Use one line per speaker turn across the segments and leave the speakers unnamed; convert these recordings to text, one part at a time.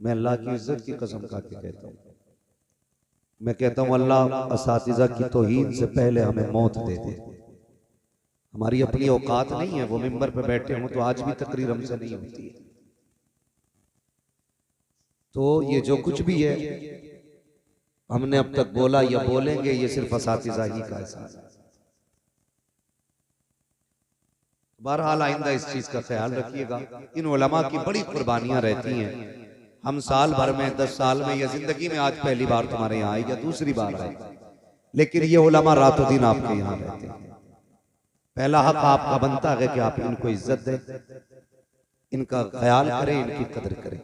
मैं अल्लाह की इज्जत की कसम खा के कहता हूँ, मैं कहता हूँ अल्लाह असातिज़ा की तौहीन से पहले हमें मौत दे दे। हमारी अपनी औकात नहीं है, वो मिंबर पे बैठे हों तो आज भी तकरीर हमसे नहीं होती है। तो ये जो कुछ भी है हमने अब तक बोला या बोलेंगे, ये सिर्फ असातिज़ा ही का एहसास है। बहरहाल आइंदा इस चीज का ख्याल रखिएगा। इन उलमा की बड़ी कुर्बानियां रहती हैं। हम साल भर में 10 साल में या जिंदगी में आज पहली बार तुम्हारे यहाँ आए या दूसरी बार आए, लेकिन ये उलमा रातों दिन आपके यहाँ रहते हैं। पहला हक आपका बनता है कि आप इनको इज्जत दें, इनका ख्याल करें, इनकी कदर करें।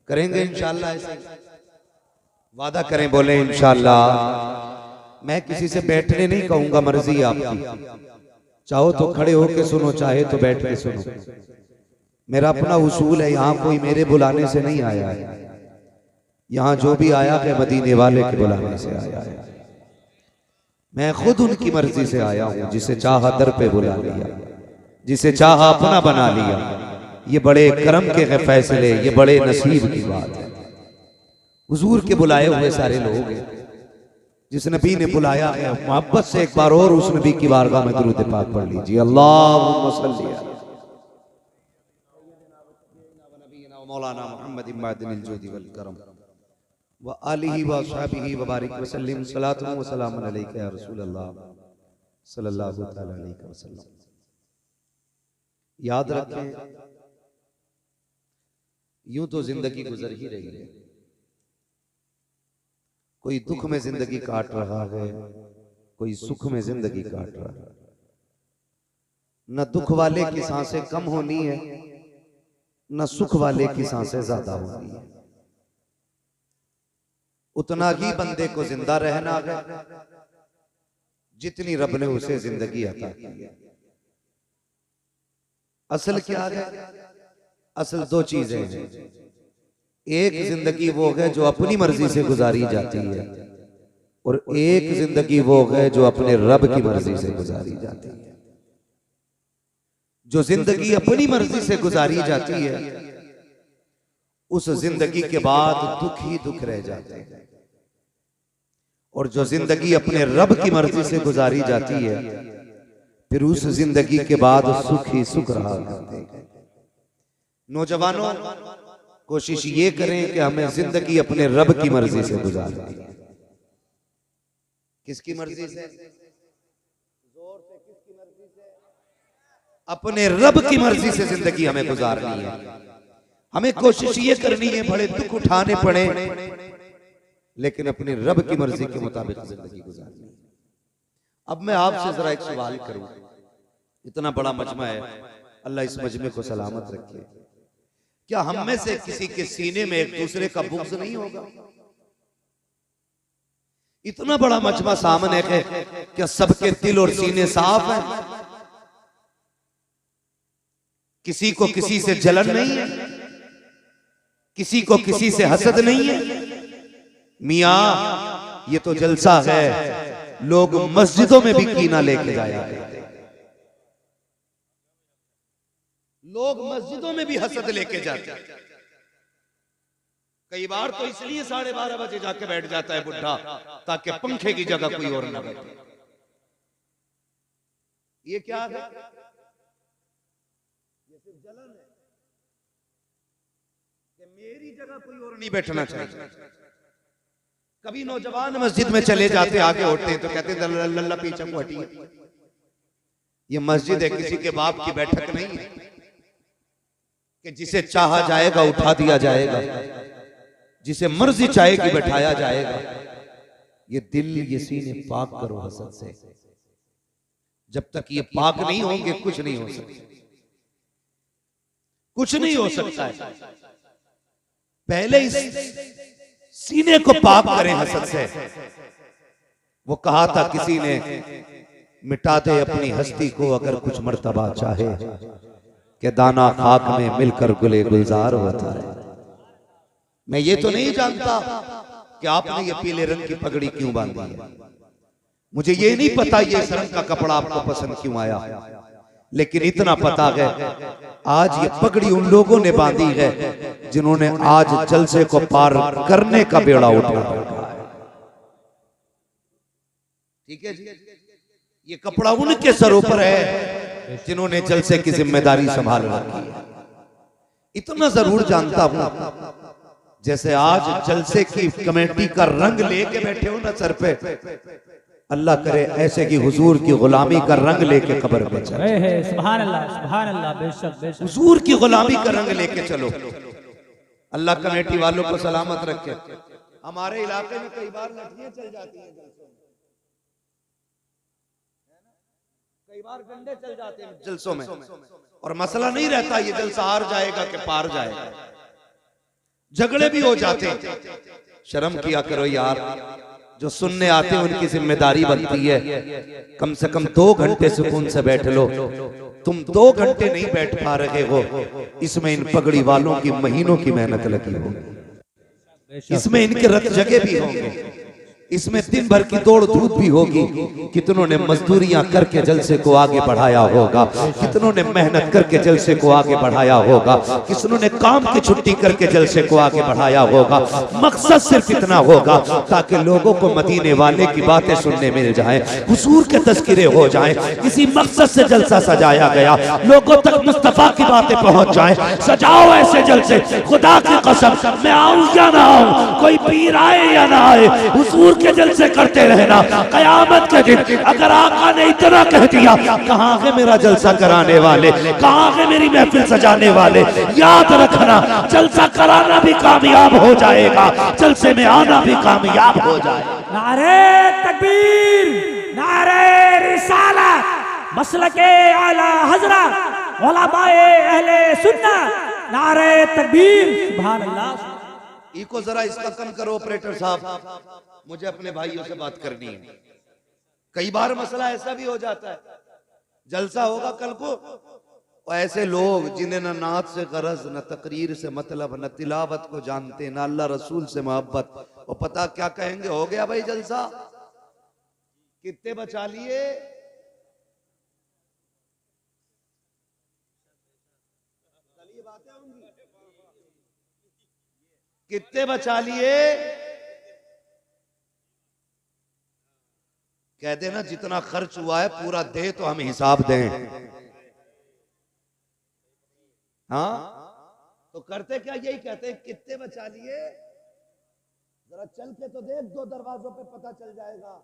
करेंगे इंशाअल्लाह, ऐसे वादा करें, बोले इंशाअल्लाह। मैं किसी से बैठने नहीं कहूंगा, मर्जी है आपकी, चाहो तो खड़े होके सुनो, चाहे तो बैठ के सुनो। मेरा अपना उसूल है, यहाँ कोई मेरे बुलाने से नहीं आया है, यहाँ जो भी आया है मदीने वाले के बुलाने से आया है। मैं खुद उनकी मर्जी से आया हूँ, जिसे चाहा दर पे बुला लिया, जिसे चाहा अपना बना लिया। ये बड़े करम के हैं फैसले, ये बड़े नसीब की बात है। हुजूर के बुलाए हुए सारे लोग हैं, जिस नबी ने बुलाया है मोहब्बत से एक बार और उस नबी की बारगाह में दुरूद पाक पढ़ लीजिए। अल्लाहुम्मा सल्ली अला मौलाना मुहम्मद इमादिल जुदी वल करम व आलिहि व अस्हाबिहि व बारिक व सल्लिम सलातु व सलामुन अलैका या रसूल अल्लाह सल्लल्लाहु तआला अलैहि वसल्लम। याद रखें, यूं तो जिंदगी गुजर ही रही है। कोई दुख में जिंदगी काट रहा है, कोई सुख में जिंदगी काट रहा है। न दुख वाले की सांसें कम होनी है, न सुख वाले की सांसें ज्यादा होनी है। उतना ही बंदे को जिंदा रहना है जितनी रब ने उसे जिंदगी अता की है। असल क्या है? असल दो चीजें हैं। एक जिंदगी वो है जो अपनी मर्जी से गुजारी जाती है, और एक जिंदगी वो है जो अपने रब की मर्जी से गुजारी जाती है। जो जिंदगी अपनी मर्जी से गुजारी जाती है, उस जिंदगी के बाद दुख ही दुख रह जाते हैं, और जो जिंदगी अपने रब की मर्जी से गुजारी जाती है, फिर उस जिंदगी के बाद सुख ही सुख रहा करते हैं। नौजवानों, कोशिश ये करें कि हमें जिंदगी अपने रब की मर्जी से गुजारनी है। किसकी मर्जी से? जोर से, किसकी मर्जी से? अपने रब की मर्जी से जिंदगी हमें गुजारनी है। हमें कोशिश ये करनी है, बड़े दुख उठाने पड़े, लेकिन अपने रब की मर्जी के मुताबिक जिंदगी गुजारनी है। अब मैं आपसे जरा एक सवाल करूं। इतना बड़ा मजमा है, अल्लाह इस मजमे को सलामत रखे। क्या हम में से किसी के सीने में एक दूसरे का बुग़्ज़ नहीं होगा? इतना बड़ा मजमा सामने है, क्या सबके दिल और सीने साफ हैं? किसी को किसी से जलन नहीं है, किसी को किसी से हसद नहीं है। मियां, ये तो जलसा है, लोग मस्जिदों में भी कीना लेके जाया करते, लोग मस्जिदों में भी हसद लेके जाते। कई बार तो इसलिए 12:30 बजे जाके बैठ जाता है बुढ़ा, ताकि पंखे की जगह कोई और ना बैठे। ये क्या है? ये सिर्फ जलन है कि मेरी जगह कोई और नहीं बैठना चाहिए। कभी नौजवान मस्जिद में चले जाते, आगे होते हैं तो कहते हैं अल्लाह पीछे को हटिए। ये मस्जिद है, किसी के बाप की बैठक नहीं है कि जिसे चाहा जाएगा उठा दिया जाएगा, जिसे मर्जी चाहेगी बैठाया जाएगा। ये दिल, ये सीने पाक करो हसद से। जब तक ये पाक नहीं होंगे कुछ नहीं हो सकता, कुछ नहीं हो सकता है। पहले इस सीने को पाक करें हसद से। वो कहा था किसी ने, मिटा दे अपनी हस्ती को अगर कुछ मर्तबा चाहे, कि दाना खाक में मिलकर गुले गुलजार होता है। मैं ये तो नहीं जानता कि आपने ये पीले रंग की पगड़ी क्यों बांधी है, मुझे ये नहीं पता ये इस रंग का कपड़ा आपको पसंद क्यों आया, लेकिन इतना पता है आज ये पगड़ी उन लोगों ने बांधी है जिन्होंने आज जलसे को पार करने का बेड़ा उठाया। ठीक है जी, ये कपड़ा उनके सरों पर है जिन्होंने जलसे की जिम्मेदारी संभाल रखी है। इतना जरूर जानता हूं, जैसे आज जलसे की कमेटी का रंग लेके बैठे हो ना सर पे, अल्लाह करे ऐसे की हुजूर की गुलामी का रंग लेके कब्र में चलो।
सुभान अल्लाह, सुभान अल्लाह, बेशक बेशक।
हुजूर की गुलामी का रंग लेके चलो। अल्लाह कमेटी वालों को सलामत रखे। हमारे इलाके में कई बार लठियां चल जाती हैं, कई बार डंडे चल जाते हैं जलसों में, और मसला नहीं रहता ये जलसा हार जाएगा कि पार जाएगा, झगड़े भी हो जाते हैं। शर्म किया करो यार, जो सुनने आते हैं उनकी जिम्मेदारी बनती है कम से कम 2 घंटे सुकून से बैठ लो। तुम 2 घंटे नहीं बैठ पा रहे हो, इसमें इन पगड़ी वालों की महीनों की मेहनत लगी होगी, इसमें इनके रत जगह भी होंगे, इसमें दिन भर की दौड़ धूप भी होगी। कितनों ने मजदूरियां करके जलसे को आगे बढ़ाया होगा, कितनों ने मेहनत करके जलसे को आगे बढ़ाया होगा, कितनों ने काम की छुट्टी करके जलसे को आगे बढ़ाया होगा। मकसद सिर्फ इतना होगा ताकि लोगों को मदीने वाले की बातें सुनने मिल जाएं, हुजूर के तज़किरे हो जाएं। इसी मकसद से जलसा सजाया गया, लोगों तक मुस्तफा की बातें पहुंच जाएं। सजाओ ऐसे जलसे, खुदा की कसम, मैं आऊं या ना आऊं, कोई पीर आए या ना आए, हुजूर के जलसे करते रहना। कयामत के दिन अगर आका ने इतना कह दिया, कहां है मेरा जलसा कराने वाले, कहां है मेरी महफिल सजाने वाले, याद रखना जलसा कराना भी कामयाब हो जाएगा, जलसे में आना भी कामयाब हो जाएगा।
नारे तकबीर, नारे रिसालत, मसलके आला हजरत, उलमाए अहले सुन्नत, नारे तकबीर, सुभान अल्लाह।
इको जरा इसका कम करो ऑपरेटर साहब, मुझे अपने भाइयों से बात करनी है। कई बार मसला ऐसा भी हो जाता है, जलसा होगा कल को, और ऐसे लोग जिन्हें न नात से गरज, न तकरीर से मतलब, न तिलावत को जानते, न अल्लाह रसूल से मोहब्बत, और पता क्या कहेंगे, हो गया भाई जलसा, कितने बचा लिए, कितने बचा लिए, कह देना जितना खर्च हुआ है पूरा दे तो हम हिसाब दें। हाँ तो करते क्या, यही कहते हैं कितने बचा लिए, जरा चल के तो देख, 2 दरवाजों पे पता चल जाएगा।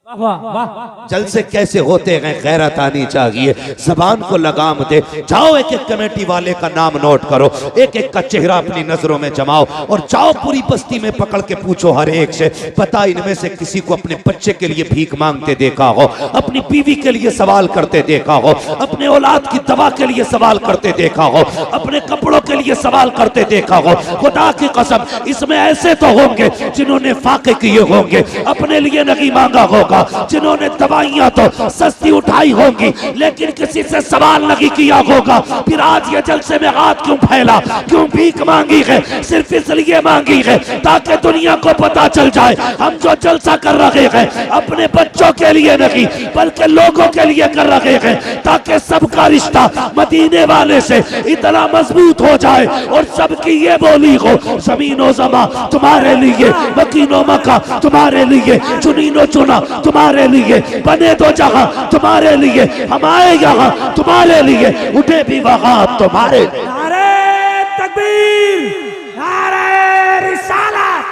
वाह वाह,
जलसे कैसे होते हैं गैरत आनी चाहिए, जबान को लगाम दे। जाओ एक एक कमेटी वाले का नाम नोट करो, एक एक का चेहरा अपनी नजरों में जमाओ, और जाओ पूरी बस्ती में पकड़ के पूछो हर एक से, पता इनमें से किसी को अपने बच्चे के लिए भीख मांगते देखा हो, अपनी बीवी के लिए सवाल करते देखा हो, अपने औलाद की दवा के लिए सवाल करते देखा हो, अपने कपड़ों के लिए सवाल करते देखा हो। खुदा की कसम इसमें ऐसे तो होंगे जिन्होंने फाके किए होंगे, अपने लिए नहीं मांगा होगा, जिन्होंने दवाइयां तो सस्ती उठाई होंगी लेकिन किसी से सवाल नहीं किया होगा। फिर आज ये जलसे में हाथ क्यों फैला, क्यों भीख मांगी है, सिर्फ इसलिए मांगी है ताकि दुनिया को पता चल जाए हम जो जलसा कर रहे हैं अपने बच्चों के लिए नहीं बल्कि लोगों के लिए कर रहे हैं, ताकि सबका रिश्ता मदीने वाले से इतना मजबूत हो जाए और सबकी ये बोली हो, जमीनो जमा तुम्हारे लिए, मकीनो मका तुम्हारे लिए, चुनीनो चुना तुम्हारे लिए, बने तो जहां तुम्हारे लिए, हम आए यहाँ तुम्हारे लिए, उठे भी वहां तुम्हारे लिए।
नारे तकबीर, नारे रिसालत,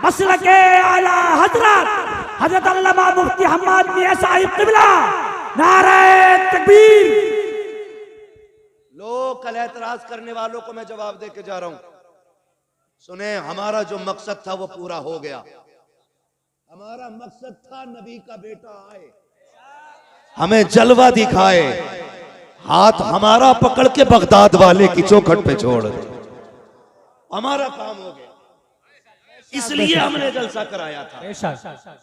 मसलके आला हजरत, हजरत अल्लामा मुफ्ती हम्माद मियां साहिब किबला, नारे तकबीर।
लोग कल एतराज करने वालों को मैं जवाब दे के जा रहा हूं, सुने हमारा जो मकसद था वो पूरा हो गया। हमारा मकसद था नबी का बेटा आए, हमें जलवा दिखाए, हाथ हमारा पकड़ के बगदाद वाले की चौखट पे छोड़ दे, हमारा काम हो गया। इसलिए हमने जलसा कराया था।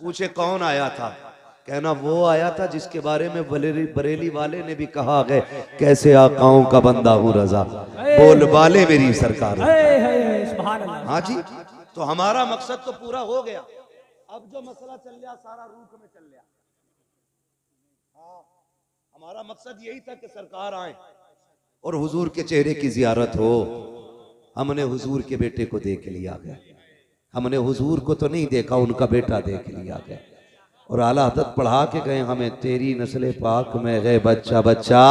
पूछे कौन आया था, कहना वो आया था जिसके बारे में बरेली वाले ने भी कहा है, कैसे आकाओं का बंदा हूं रजा, बोल बाले मेरी सरकार। हाँ जी, तो हमारा मकसद तो पूरा हो गया। अब जो मसला चल रहा सारा रूख में चल रहा, हमारा मकसद यही था कि सरकार आए और हुजूर के चेहरे की जियारत हो। हमने हुजूर के बेटे को देख लिया गया, हमने हुजूर को तो नहीं देखा, उनका बेटा देख लिया गया। और आला हज़रत पढ़ा के गए हमें, तेरी नस्ल पाक में गए बच्चा बच्चा,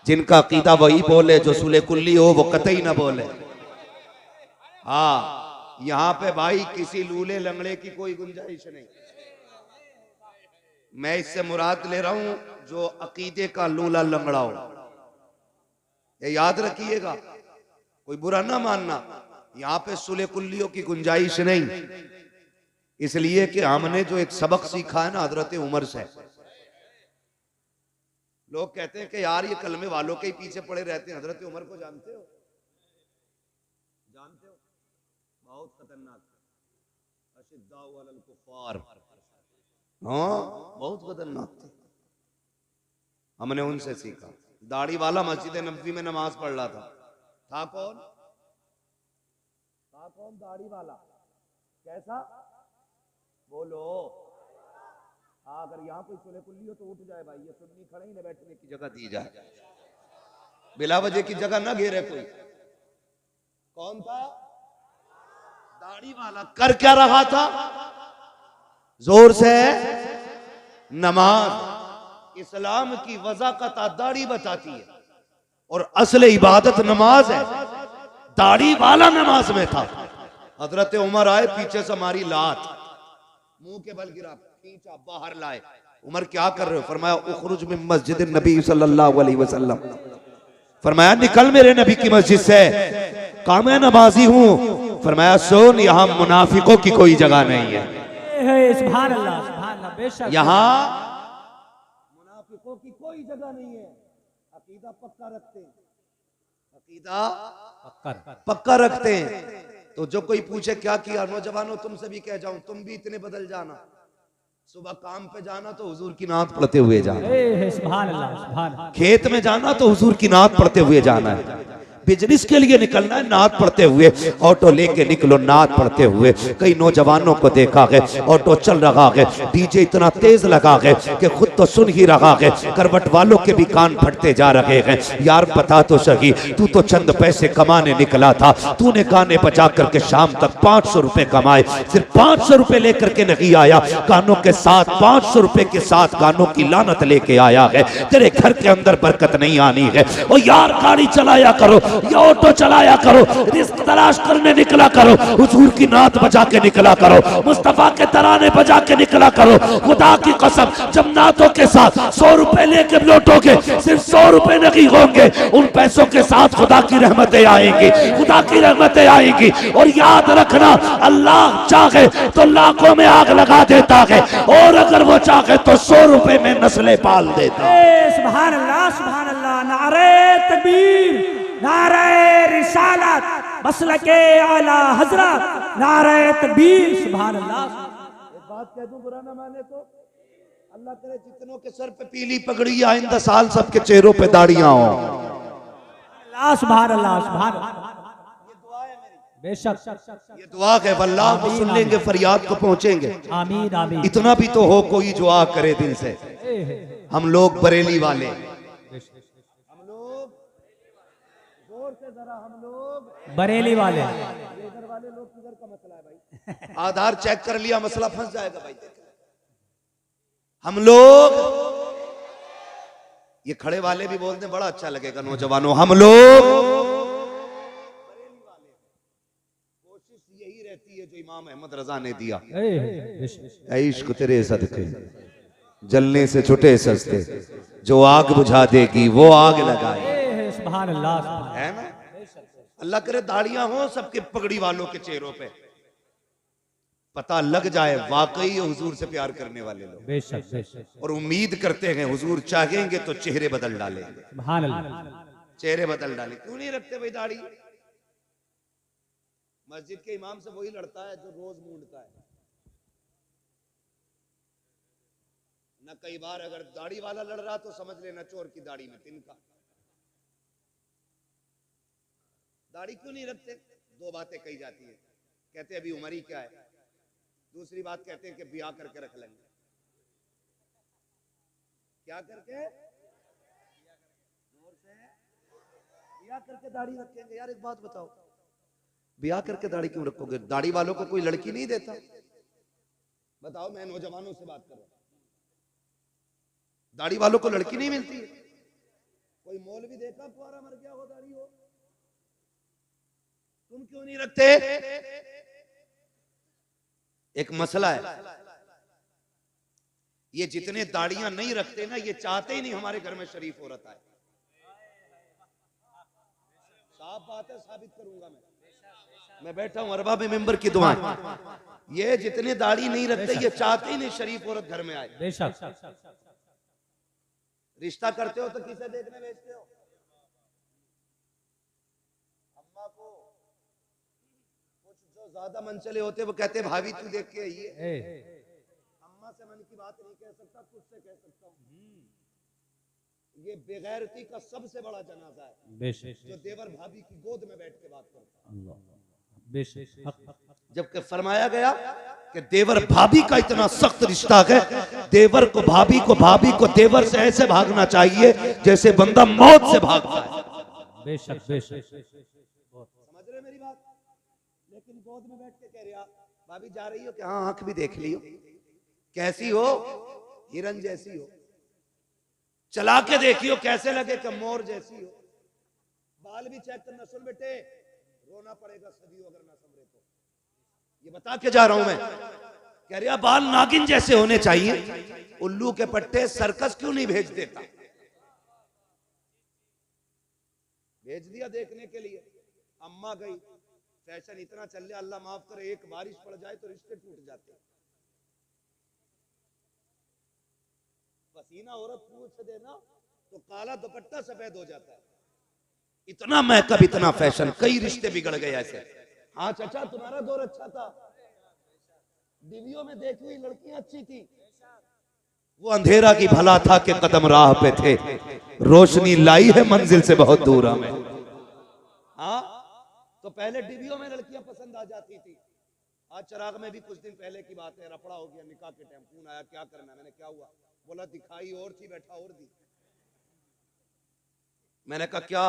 जिनका अकीदा वही बोले जो सुले कुल्ली हो, वो कतई ना बोले। हाँ, यहाँ पे भाई किसी लूले लंगड़े की कोई गुंजाइश नहीं। मैं इससे मुराद ले रहा हूं जो अकीदे का लूला लंगड़ा हो। ये याद रखिएगा, कोई बुरा ना मानना, यहाँ पे सुले कुल्लियों की गुंजाइश नहीं। इसलिए कि हमने जो एक सबक सीखा है ना हजरत उमर से। लोग कहते हैं कि यार ये कलमे वालों के ही पीछे पड़े रहते हैं। हजरत उमर को जानते हो? जानते हो? बहुत खतरनाक, अशिद्दाउ अलल कुफ्फार, हाँ बहुत खतरनाक थे। हमने उनसे सीखा। दाढ़ी वाला मस्जिद नबवी में नमाज पढ़ रहा था कौन? था कौन दाढ़ी वाला? कैसा? बोलो। हाँ, अगर यहाँ कोई सुले कुल्ली हो तो उठ जाए भाई, ये सुन्नी खड़े ही न बैठने की जगह दी जाए, बिला वजह की जगह ना घेरे कोई। कौन था? दाढ़ी वाला। कर क्या रहा था? जोर से नमाज। इस्लाम की वज़ाक़त दाढ़ी बताती है और असल इबादत नमाज है। दाढ़ी वाला नमाज में था। हजरत उमर आए, पीछे से हमारी लात, मुंह के बल गिरा, खींचा, बाहर लाए। उमर क्या कर रहे हो? फरमाया उखरुज मिन मस्जिद नबी सल्लल्लाहु अलैहि वसल्लम। फरमाया निकल मेरे नबी की मस्जिद से। कहा मैं नमाजी हूं। फरमाया सुन, यहां मुनाफिकों की कोई जगह नहीं है।
सुभान अल्लाह, सुभान अल्लाह, बेशक
यहां मुनाफिकों की कोई जगह नहीं है। अकीदा पक्का रखते हैं, अकीदा पक्का रखते हैं। तो जो कोई पूछे क्या किया, नौजवानों तुमसे भी कह जाऊं, तुम भी इतने बदल जाना। सुबह काम पे जाना तो हुजूर की नात पढ़ते हुए जाना।
सुभान अल्लाह, सुभान अल्लाह।
खेत में जाना तो हुजूर की नात पढ़ते हुए जाना है। बिजनेस के लिए निकलना है, नात पढ़ते हुए। ऑटो लेके निकलो, नात पढ़ते हुए। कई नौजवानों को देखा है, ऑटो चल रहा है, डीजे इतना तेज लगा है कि खुद तो सुन ही रहा है, करवट वालों के भी कान फटते जा रहे हैं। यार बता तो सही, तू तो चंद पैसे कमाने निकला था, तूने गाने बजा करके शाम तक 500 रुपए कमाए, सिर्फ 500 रुपए लेकर के नहीं आया, गानों के साथ 500 रुपए के साथ गानों की लानत लेके आया है। तेरे घर के अंदर बरकत नहीं आनी है। ओ यार गाड़ी चलाया करो, ये ऑटो चलाया करो, रिस्क तलाश करने निकला करो, हुजूर की नात बजा के निकला करो, मुस्तफा के तराने बजा के निकला करो। खुदा की कसम, जब नातों के साथ 100 रुपए लेके लौटोगे, सिर्फ 100 रुपए नहीं होंगे, उन पैसों के साथ खुदा की रहमतें आएंगी, खुदा की रहमतें आएंगी। और याद रखना, अल्लाह चाहे तो लाखों में आग लगा देता है, और अगर वो चाहे तो 100 रुपए में नस्लें पाल देता है।
सुभान अल्लाह, सुभान अल्लाह। नारे तकबीर, नारे रिसालत, मसलके आला हजरत, नारे तकबीर, सुभान अल्लाह।
एक बात कह दूं, बुरा ना माने तो, अल्लाह करे जितनों के सर पे पीली पगड़ी, आइंदा साल सबके चेहरों पे दाढ़ियां हो।
सुभान अल्लाह, सुभान अल्लाह।
ये दुआ है मेरी,
बेशक
ये दुआ है, वल्लाह वो सुन लेंगे, फरियाद को पहुंचेंगे।
आमीन, आमीन।
इतना भी तो हो कोई दुआ करे दिल से। हम लोग बरेली वाले, हम लोग जोर से जरा, हम लोग
बरेली वाले।
इधर वाले लोग किधर का मसला है भाई? आधार चेक कर लिया, मसला फंस जाएगा भाई। हम लोग, ये खड़े वाले भी बोलते हैं, बड़ा अच्छा लगेगा नौजवानों, हम लोग कोशिश यही रहती है जो इमाम अहमद रजा ने दिया, ऐ इश्क तेरे सदके जलने से छुटे सस्ते, जो आग बुझा देगी वो आग लगाए।
सुभान अल्लाह,
है ना? अल्लाह करे दाढ़ियां हो सबके पगड़ी वालों के चेहरों पे, पता लग जाए वाकई हुजूर से प्यार करने वाले लोग।
बेशक, बेशक।
और उम्मीद करते हैं हुजूर चाहेंगे तो चेहरे बदल डालेंगे।
सुभान अल्लाह।
चेहरे बदल डाले। क्यों नहीं रखते भाई दाढ़ी? मस्जिद के इमाम से वही लड़ता है जो रोज मूंढता है ना। कई बार अगर दाढ़ी वाला लड़ रहा तो समझ लेना चोर की दाढ़ी में तिनका। दाढ़ी क्यों नहीं रखते? दो बातें कही जाती है। कहते हैं अभी उम्र ही क्या है, दूसरी बात कहते हैं कि ब्याह करके रख लेंगे। क्या करके? जोर से। ब्याह करके दाढ़ी रखेंगे? यार एक बात बताओ, ब्याह करके दाढ़ी क्यों रखोगे? दाढ़ी वालों को कोई लड़की नहीं देता? बताओ, मैं नौजवानों से बात कर रहा हूं, दाढ़ी वालों को लड़की नहीं मिलती है? कोई मौलवी देखा कुआरा मर गया हो दाढ़ी हो? तुम क्यों नहीं रखते? एक मसला है, ये जितने दाढ़ियां नहीं रखते ना, ये चाहते ही नहीं हमारे घर में शरीफ औरत आए। साफ बात है, साबित करूंगा मैं बैठा हूं अरबा में मेंबर की दुआएं। ये जितने दाढ़ी नहीं रखते, ये चाहते ही नहीं शरीफ औरत घर में आए। रिश्ता करते हो तो किसे देखने भेजते हो? अम्मा को। कुछ जो ज्यादा मनचले होते वो कहते भाभी तू देख के आइए। अम्मा से मन की बात नहीं कह सकता, तुझसे कह सकता हूँ। ये बेगैरती का सबसे बड़ा जनाजा है, जो देवर भाभी की गोद में बैठ के बात करता है। जबकि फरमाया गया कि देवर भाभी का इतना सख्त रिश्ता है, देवर को भाभी को देवर से ऐसे भागना चाहिए जैसे बंदा मौत से भागता है। बेशक बेशक, समझ रहे मेरी बात? लेकिन गोद में बैठ के कह रहा भाभी जा रही हो क्या? हाँ, आंख भी देख लियो, कैसी हो? हिरन जैसी हो। चला के देखियो कैसे लगे कि मोर जैसी हो। बाल भी चेक करना। सुन बेटे, रोना पड़ेगा सदियों अगर ना संभरे तो। ये बता के जा रहा हूं मैं। कह रहा बाल नागिन जैसे होने चाहिए। उल्लू के पट्टे सर्कस क्यों नहीं भेज देता? भेज दिया देखने के लिए। अम्मा गई, फैशन इतना चल रहा, अल्लाह माफ करे, एक बारिश पड़ जाए तो रिश्ते टूट जाते। पसीना औरत पूछ देना तो काला दुपट्टा सफेद हो जाता है। इतना मेकअप, इतना फैशन, कई रिश्ते बिगड़ गए ऐसे। हाँ चाचा, तुम्हारा दौर अच्छा था, टीवियों में देखी हुई लड़कियां अच्छी थी। वो अंधेरा की भला था कि कदम राह पे थे, रोशनी लाई है मंजिल से बहुत दूर हमें। हाँ, तो पहले टीवियों में लड़कियां पसंद आ जाती थी। आज चिराग में भी कुछ दिन पहले की बात है, रफड़ा हो गया निकाह के टाइम। फोन आया, क्या करना? मैंने क्या हुआ? बोला दिखाई और थी, बैठा और दी। मैंने कहा क्या?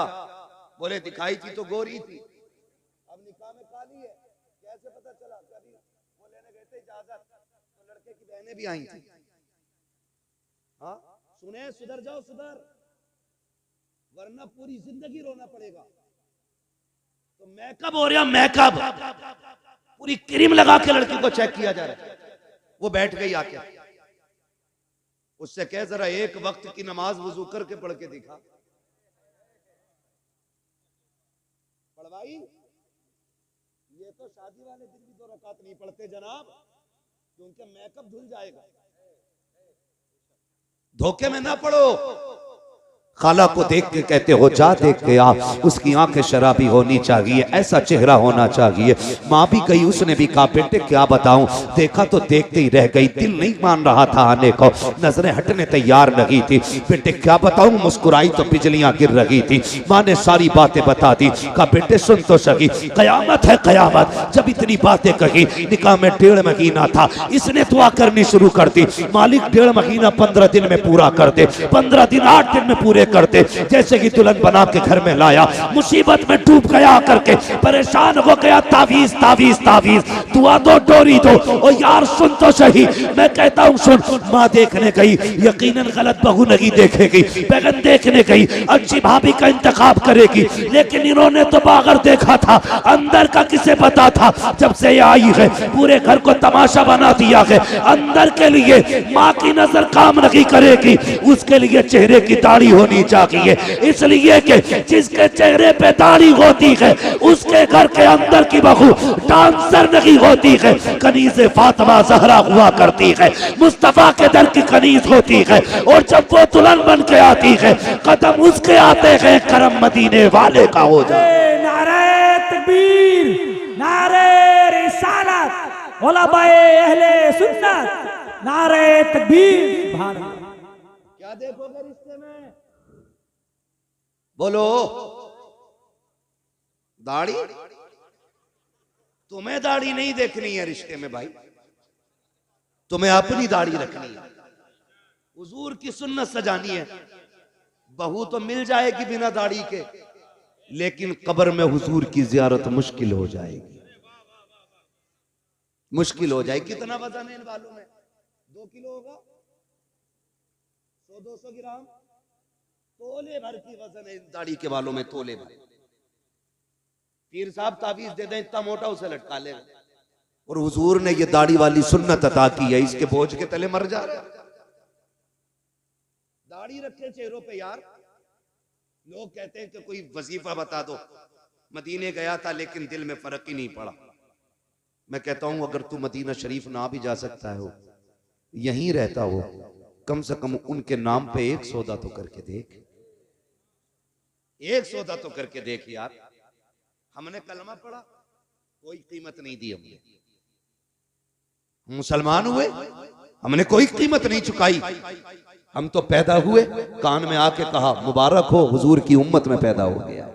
बोले दिखाई थी तो गोरी थी, अब निकाह में काली है। कैसे पता चला? कभी वो लेने गए थे इजाजत, तो लड़के की बहनें भी आई थी। हाँ सुने, सुधर जाओ, सुधर, वरना पूरी जिंदगी रोना पड़ेगा। तो मेकअप हो रहा, मेकअप पूरी क्रीम लगा के लड़की को चेक किया जा रहा है। वो बैठ गई आके, उससे कह जरा एक वक्त की नमाज वुजू करके पढ़ के दिखा। पढ़वाई? ये तो शादी वाले दिन भी 2 रकात नहीं पढ़ते जनाब, क्योंकि मेकअप धुल जाएगा। धोखे में ना पढ़ो। खाला को देख के कहते हो जा देख के आ, उसकी आंखें शराबी होनी चाहिए, ऐसा चेहरा होना चाहिए। माँ भी गई, उसने भी कहा बेटे क्या बताऊं, देखा तो देखते ही रह गई, दिल नहीं मान रहा था आने को, नजरें हटने तैयार नहीं थी। बेटे क्या बताऊं, मुस्कुराई तो बिजलियां गिर रही थी। माँ ने सारी बातें बता दी। कहा बेटे सुन तो सही, कयामत है कयामत। जब इतनी बातें कही, निकाह में 1.5 महीना था, इसने दुआ करनी शुरू कर दी, मालिक 1.5 महीना 15 दिन में पूरा कर दे। 15 दिन 8 दिन में पूरे करते। जैसे कि दुल्हन बना के घर में लाया, मुसीबत में डूब गया करके परेशान हो गया। तावीज तावीज तावीज, दुआ दो, डोरी दो। ओ यार सुन तो सही, मैं कहता हूँ सुन। माँ देखने गई, यकीनन गलत बहू नहीं देखेगी, बहन देखने गई, अच्छी भाभी का इंतखाब करेगी, लेकिन इन्होंने तो बागर देखा था, अंदर का किसे पता था। जब से ये आई है, पूरे घर को तमाशा बना दिया है। अंदर के लिए माँ की नजर काम नहीं करेगी, उसके लिए चेहरे की दाढ़ी होनी चाहिए, इसलिए कि जिसके चेहरे पे दाढ़ी होती है उसके घर के अंदर की बहू डांसर नहीं होती है। कनीज़े फातिमा ज़हरा हुआ करती है, मुस्तफा के दर की कनीज होती है, और जब वो दुल्हन बन के आती है, कदम उसके आते हैं, करम मदीने वाले का हो जाए।
नारे तकबीर, नारे रिसालत, उलमाए अहले सुन्नत, नारे तकबीर। क्या देखोगे रिश्ते में?
बोलो। दाढ़ी? तुम्हें दाढ़ी नहीं देखनी है रिश्ते में भाई, तुम्हें अपनी दाढ़ी रखनी है। हुजूर की सुन्नत सजानी है, बहू तो मिल जाएगी बिना दाढ़ी के, लेकिन कब्र में हुजूर की जियारत मुश्किल हो जाएगी, मुश्किल हो जाएगी। कितना वजन है इन बालों में? 2 किलो होगा, 100-200 ग्राम, तोले भर की वजन है इन दाढ़ी के बालों में, तोले भर। पीर साहब ताबीज दे दें इतना मोटा, उसे लटका लेगा। और हुजूर ने ये दाढ़ी वाली सुन्नत अता की है, इसके बोझ के तले मर जा रहे। दाढ़ी रखे चेहरों पे यार। लोग कहते हैं कि कोई वजीफा बता दो, मदीने गया था लेकिन दिल में फर्क ही नहीं पड़ा। मैं कहता हूं अगर तू मदीना शरीफ ना भी जा सकता है, यहीं रहता हो, कम से कम उनके नाम पे एक सौदा तो करके देख, एक सौदा तो करके देख यार। हमने कलमा पढ़ा, कोई कीमत नहीं दी हमने, मुसलमान हुए, हमने कोई कीमत नहीं चुकाई। हम तो पैदा हुए, कान में आके कहा मुबारक हो हुजूर की उम्मत में पैदा हो गया।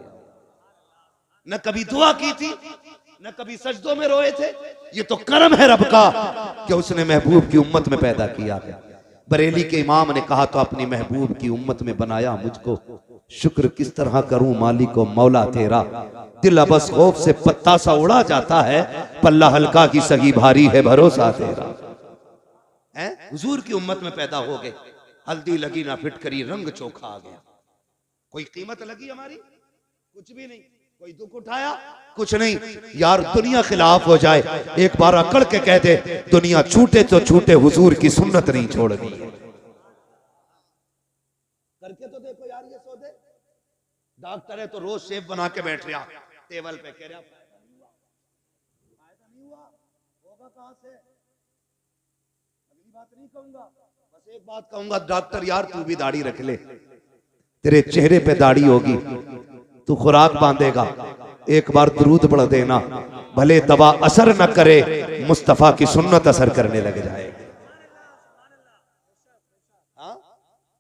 न कभी दुआ की थी, न कभी सजदों में रोए थे। ये तो करम है रब का कि उसने महबूब की उम्मत में पैदा किया है। बरेली के इमाम ने कहा तो अपनी महबूब की उम्मत में बनाया मुझको, शुक्र किस तरह करूं मालिको मौला तेरा। दिल अबस खौफ से पत्ता सा उड़ा जाता है, पल्ला हल्का की सगी भारी है भरोसा तेरा। हुजूर की उम्मत में पैदा हो गए, हल्दी लगी ना फिटकरी, रंग चोखा आ गया। कोई कीमत लगी हमारी? कुछ भी नहीं। कोई दुख उठाया? कुछ नहीं। यार दुनिया खिलाफ हो जाए, एक बार अकड़ के कह दे दुनिया छूटे तो छूटे, हुजूर की सुन्नत नहीं छोड़नी। करके तो देखो यार ये सौदे। डॉक्टर है तो रोज शेप बना के बैठ रहा टेबल पे, कह रहा फायदा नहीं हुआ, होगा कहां से? अगली बात नहीं कहूंगा, बस एक बात कहूंगा, डॉक्टर यार तू भी दाढ़ी रख ले, तेरे चेहरे पे दाढ़ी होगी, तू खुराक बांधेगा, एक बार दुरूद पढ़ देना, भले दवा असर न करे, मुस्तफा की सुन्नत असर करने लग जाएगी। हाँ?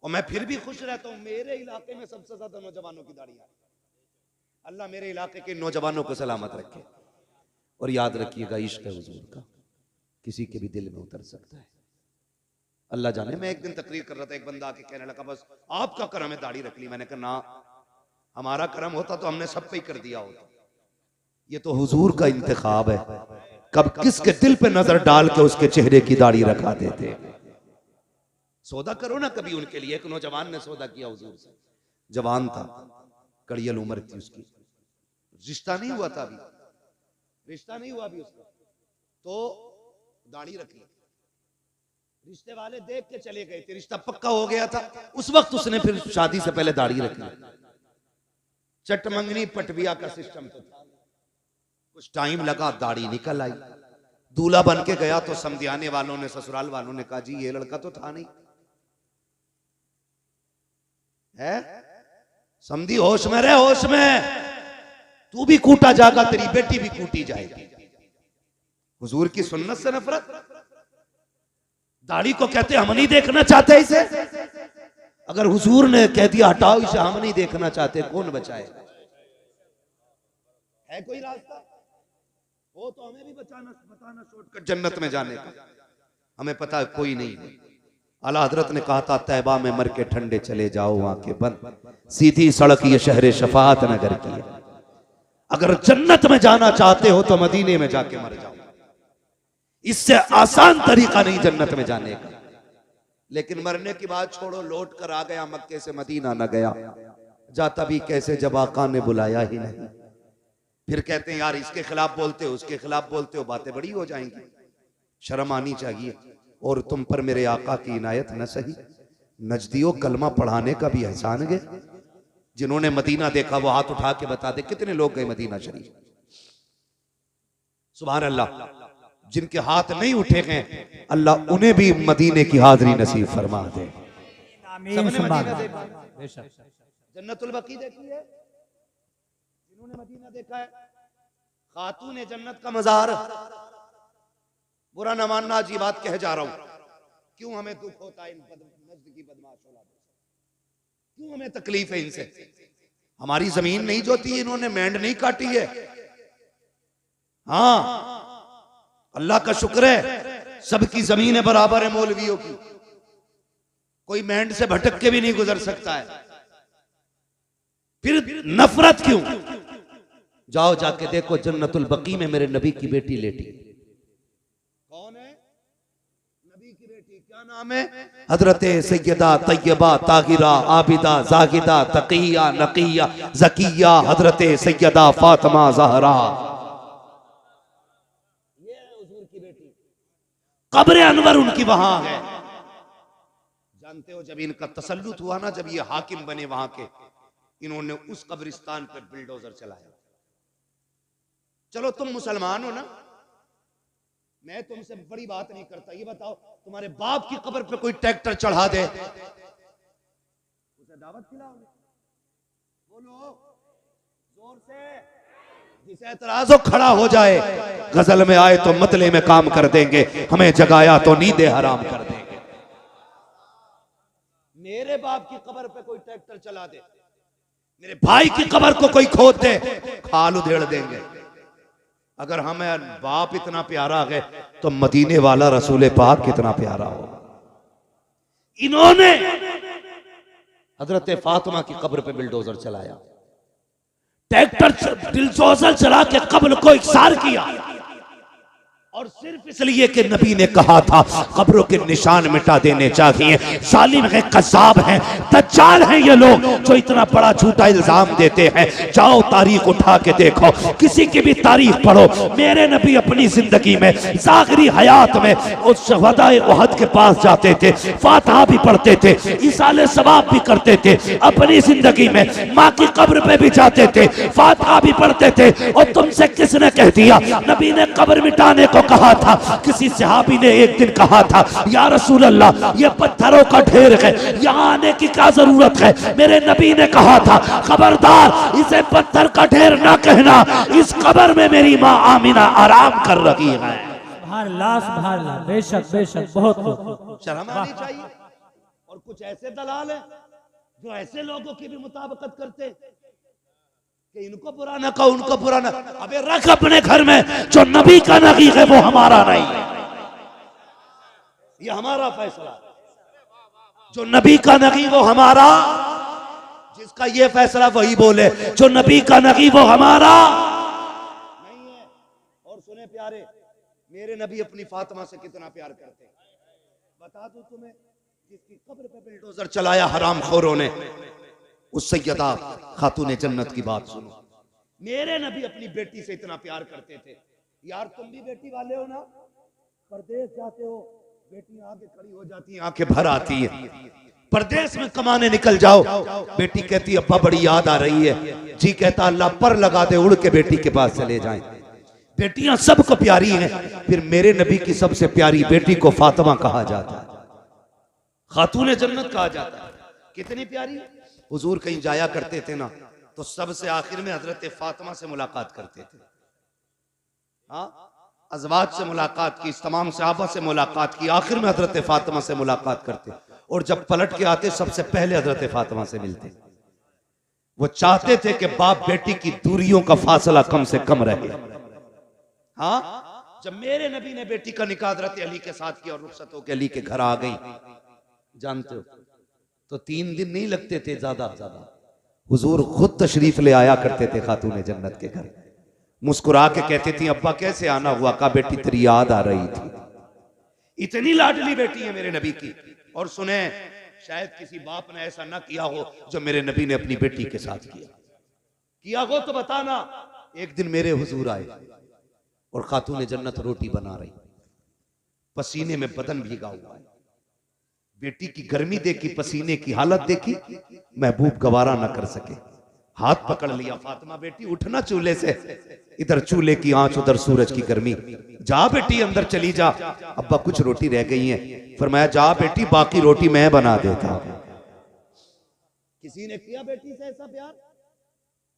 और मैं फिर भी खुश रहता हूं, मेरे इलाके में सबसे ज्यादा नौजवानों की दाढ़ी है। अल्लाह मेरे इलाके के नौजवानों को सलामत रखे। और याद रखिएगा इश्क हुजूर का किसी के भी दिल में उतर सकता है, अल्लाह जाने। मैं एक दिन तकरीर कर रहा था, एक बंदा आके कहने लगा बस आपका करम है दाढ़ी रख ली। मैंने कहा ना, हमारा करम होता तो हमने सब पे ही कर दिया होता। ये तो हुजूर का इंतखाब है, कब किसके दिल पे नजर डाल के उसके चेहरे की दाढ़ी रखा देते। सौदा करो ना कभी उनके लिए। एक नौजवान ने सौदा किया हुजूर से, जवान था, कड़ियल उम्र थी उसकी, रिश्ता नहीं हुआ था अभी, रिश्ता नहीं हुआ अभी उसका, तो दाढ़ी रख ली। रिश्ते वाले देख के चले गए थे, रिश्ता पक्का हो गया था। उस वक्त उसने फिर शादी से पहले दाढ़ी रख ली। चटमंगनी पटविया का सिस्टम तो था। कुछ टाइम लगा, दाढ़ी निकल आई। दूल्हा बन के गया तो समझाने वालों ने, ससुराल वालों ने कहा जी ये लड़का तो था नहीं है, समझी होश में रहे, होश में। तू भी कूटा जाएगा, तेरी बेटी भी कूटी जाएगी। हुजूर की सुन्नत से नफरत। दाढ़ी को कहते हम नहीं देखना चाहते इसे। अगर हुजूर ने कह दिया हटाओ इसे, हम नहीं देखना चाहते, कौन बचाए? है कोई रास्ता? वो तो हमें भी बताना शॉर्टकट जन्नत में जाने का। हमें पता है कोई नहीं है। आला हजरत ने कहा था तैबा में मर के ठंडे चले जाओ, आंखें बंद, सीधी सड़क ये शहर शफात नगर की है। अगर जन्नत में जाना चाहते हो तो मदीने में जाके मर जाओ, इससे आसान तरीका नहीं जन्नत में जाने का। लेकिन मरने की बात छोड़ो, लौट कर आ गया मक्के से मदीना न गया, जाता भी कैसे जब आका ने बुलाया ही नहीं। फिर कहते हैं यार इसके खिलाफ बोलते हो, उसके खिलाफ बोलते हो, बातें बड़ी हो जाएंगी, शर्म आनी चाहिए। और तुम पर मेरे आका की इनायत न सही, नजदियों कलमा पढ़ाने का भी एहसान है। जिन्होंने मदीना देखा वो हाथ उठा के बता दे कितने लोग गए मदीना शरीफ। सुभान अल्लाह। जिनके हाथ नहीं उठे गए अल्लाह उन्हें भी मदीने की हाजिरी नसीब फरमा दे। सबने मदीना देखा, जन्नतुल बकी देखी है जिन्होंने मदीना देखा है। खातून जन्नत का मजार। बुरा न मानना, जी बात कह जा रहा हूं। क्यों हमें दुख होता है इन नज़्द की बदमाश औलादों से? क्यों हमें तकलीफ है इनसे? हमारी जमीन नहीं जोती, इन्होंने मैंड नहीं काटी है। हाँ, अल्लाह का शुक्र है सबकी जमीनें बराबर है मौलवियों की। कोई मैंड से भटक के भी नहीं गुजर सकता है। फिर नफरत क्यों? जाओ जाके देखो जन्नतुल बकी में मेरे नबी की बेटी लेटी। कौन है नबी की बेटी? क्या नाम है? हजरत सैयदा तैयबा ताहिरा आबिदा जाहिदा तकिया नकिया जकिया हजरत सैयदा फातिमा ज़हरा। ये है हुजूर की बेटी। कब्र अनवर उनकी वहां है। जानते हो जब इनका तसल्लुत हुआ ना, जब ये हाकिम बने वहां के, इन्होंने उस कब्रिस्तान पर बिल्डोजर चलाया। चलो तुम मुसलमान हो ना, मैं तुमसे बड़ी बात नहीं करता। ये बताओ तुम्हारे बाप की कब्र पे कोई ट्रैक्टर चढ़ा दे, उसे दावत खिलाओगे? बोलो जोर से। जिसे एतराज हो खड़ा हो जाए। गजल में आए तो मतले में काम कर देंगे, हमें जगाया तो नींदे हराम कर देंगे। मेरे बाप की कब्र पे कोई ट्रैक्टर चला दे, मेरे भाई की कब्र को कोई खोद दे, खाल उधेड़ देंगे। अगर हमें बाप इतना प्यारा है तो मदीने वाला रसूल पाक कितना प्यारा हो। इन्होंने हजरत फातिमा की कब्र पे बिल्डोजर चलाया, ट्रैक्टर बिल्डोजर चला के कब्र को इकसार किया, और सिर्फ इसलिए कि नबी ने कहा था कब्रों के निशान मिटा देने चाहिए। जालिम है, कज़्ज़ाब है, दज्जाल है ये लोग जो इतना बड़ा झूठा इल्जाम देते हैं। जाओ तारीख उठा के देखो, किसी की भी तारीख पढ़ो। मेरे नबी अपनी जिंदगी में ज़ाहिरी हयात में उस शहदाए उहद के पास जाते थे, फातिहा भी पढ़ते थे, इसाले सवाब भी करते थे। अपनी जिंदगी में माँ की कब्र पे भी जाते थे, फातिहा भी पढ़ते थे। और तुमसे किसने कह दिया? नबी ने कब्र मिटाने को कहा था। किसी सहाबी ने एक दिन कहा था, या रसूल अल्लाह ये पत्थरों का ढेर है, यहाँ आने की क्या जरूरत है? मेरे नबी ने कहा था, खबरदार इसे पत्थर का ढेर ना कहना, इस कब्र में मेरी माँ आमिना आराम कर रही है।
सुभान अल्लाह, बेशक बेशक, बहुत
शर्म आनी चाहिए। और कुछ ऐसे दलाल है जो ऐसे लोगों की भी मुताबिकत करते कि इनको बुरा ना कहो, उनको बुरा ना। अबे रख अपने घर में, जो नबी का नबी है वो हमारा नहीं है, ये हमारा फैसला। जो नबी का नबी वो हमारा, जिसका ये फैसला वही बोले, जो नबी का नबी वो हमारा नहीं है। और सुने प्यारे, मेरे नबी अपनी फातिमा से कितना प्यार करते हैं। बता दूं तुम्हें, जिसकी कब्र पे बिल्डोजर चलाया हरामखोरों ने, उस सैयदा खातून जन्नत की बात सुनो। मेरे नबी अपनी बेटी से इतना प्यार करते थे। यार तुम भी बेटी वाले हो ना, परदेश जाते हो, बेटियां आगे खड़ी हो जाती हैं, आंखें भर आती है। परदेश में कमाने निकल जाओ, बेटी कहती अब्बा बड़ी याद आ रही है, जी कहता अल्लाह पर लगा दे, उड़ के बेटी के पास चले जाएं। बेटियां सबको प्यारी हैं, फिर मेरे नबी की सबसे प्यारी बेटी को फातिमा कहा जाता है, खातून जन्नत कहा जाता है। कितनी प्यारी। हुजूर कहीं जाया करते थे ना, तो सबसे आखिर में हजरत फातिमा से मुलाकात करते थे। हाँ, अज़वाज से मुलाकात की, तमाम सहाबा से मुलाकात की, आखिर में हजरत फातिमा से मुलाकात करते। और जब पलट के आते सबसे पहले हजरत फातिमा से मिलते। वो चाहते थे कि बाप बेटी की दूरियों का फासला कम से कम रहे। हाँ, जब मेरे नबी ने बेटी का निकाह हजरत अली के साथ किया और रुखसत होकर अली के घर आ गई, जानते हो तो 3 दिन नहीं लगते थे ज्यादा ज्यादा। हुजूर खुद तशरीफ ले आया करते थे खातून जन्नत के घर, मुस्कुरा के कहते थे अब्बा कैसे आना हुआ? का बेटी तेरी याद आ रही थी। इतनी लाडली बेटी है मेरे नबी की। और सुने, शायद किसी बाप ने ऐसा ना किया हो जो मेरे नबी ने अपनी बेटी के साथ किया हो तो बताना। एक दिन मेरे हुजूर आए और खातून जन्नत रोटी बना रही, पसीने में बदन भीगा हुआ है। बेटी की गर्मी देखी, पसीने की हालत देखी, महबूब गवारा ना कर सके, हाथ पकड़ लिया, फातिमा बेटी उठना चूल्हे से, इधर चूल्हे की आंच उधर सूरज की गर्मी, जा बेटी अंदर चली जा, अब्बा कुछ रोटी रह गई है। फरमाया जा बेटी बाकी रोटी मैं बना देता हूं। किसी ने किया बेटी से ऐसा प्यार?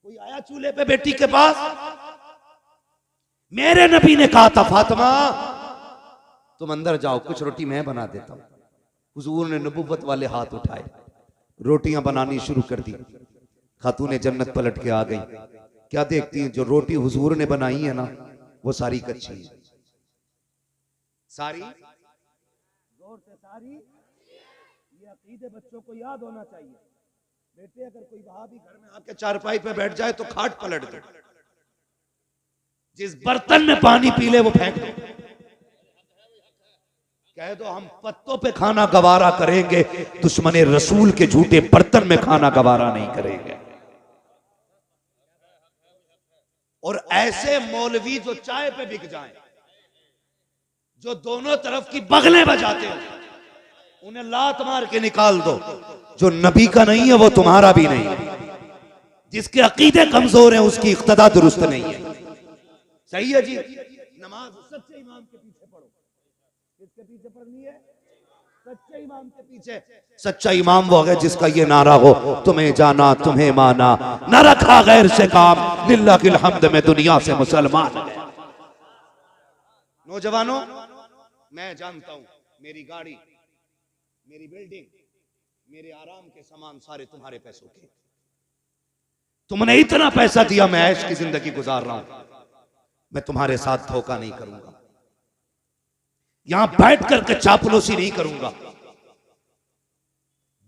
कोई आया चूल्हे पे बेटी के पास? मेरे नबी ने कहा था फातिमा तुम अंदर जाओ, कुछ रोटी मैं बना देता हूं। हुजूर ने नबुव्वत वाले हाथ उठाए, रोटियां बनानी शुरू कर दी। खातून जन्नत पलट के आ गई। क्या देखती हैं? जो रोटी हुजूर ने बनाई है ना, वो सारी कच्ची है। सारी जोर से सारी, ये अकीदे बच्चों को याद होना चाहिए। बेटे अगर कोई वहाबी घर में आके चारपाई पे बैठ जाए तो खाट पलट दो, जिस बर्तन में पानी पी ले वो फेंक दो, कह दो हम पत्तों पे खाना गवारा करेंगे, दुश्मने रसूल के झूठे बर्तन में खाना गवारा नहीं करेंगे। और ऐसे मौलवी जो चाय पे बिक जाएं, जो दोनों तरफ की बगलें बजाते हो, उन्हें लात मार के निकाल दो। जो नबी का नहीं है वो तुम्हारा भी नहीं है, जिसके अकीदे कमजोर हैं उसकी इक्तदा दुरुस्त नहीं है। सही है जी। नमाज सच्चे इमाम के पीछे पढ़ो। किसके पीछे पढ़नी है? सच्चे इमाम के पीछे। सच्चा इमाम वो है जिसका ये नारा हो, तुम्हें जाना तुम्हें माना, न रखा गैर से काम, लिल्लाहिल हम्द में दुनिया से मुसलमान। नौजवानों, मैं जानता हूं मेरी गाड़ी, मेरी बिल्डिंग, मेरे आराम के सामान सारे तुम्हारे पैसों के। तुमने इतना पैसा दिया, मैं ऐश की जिंदगी गुजार रहा हूं। मैं तुम्हारे साथ धोखा नहीं करूंगा, यहां बैठ करके चापलूसी नहीं करूंगा,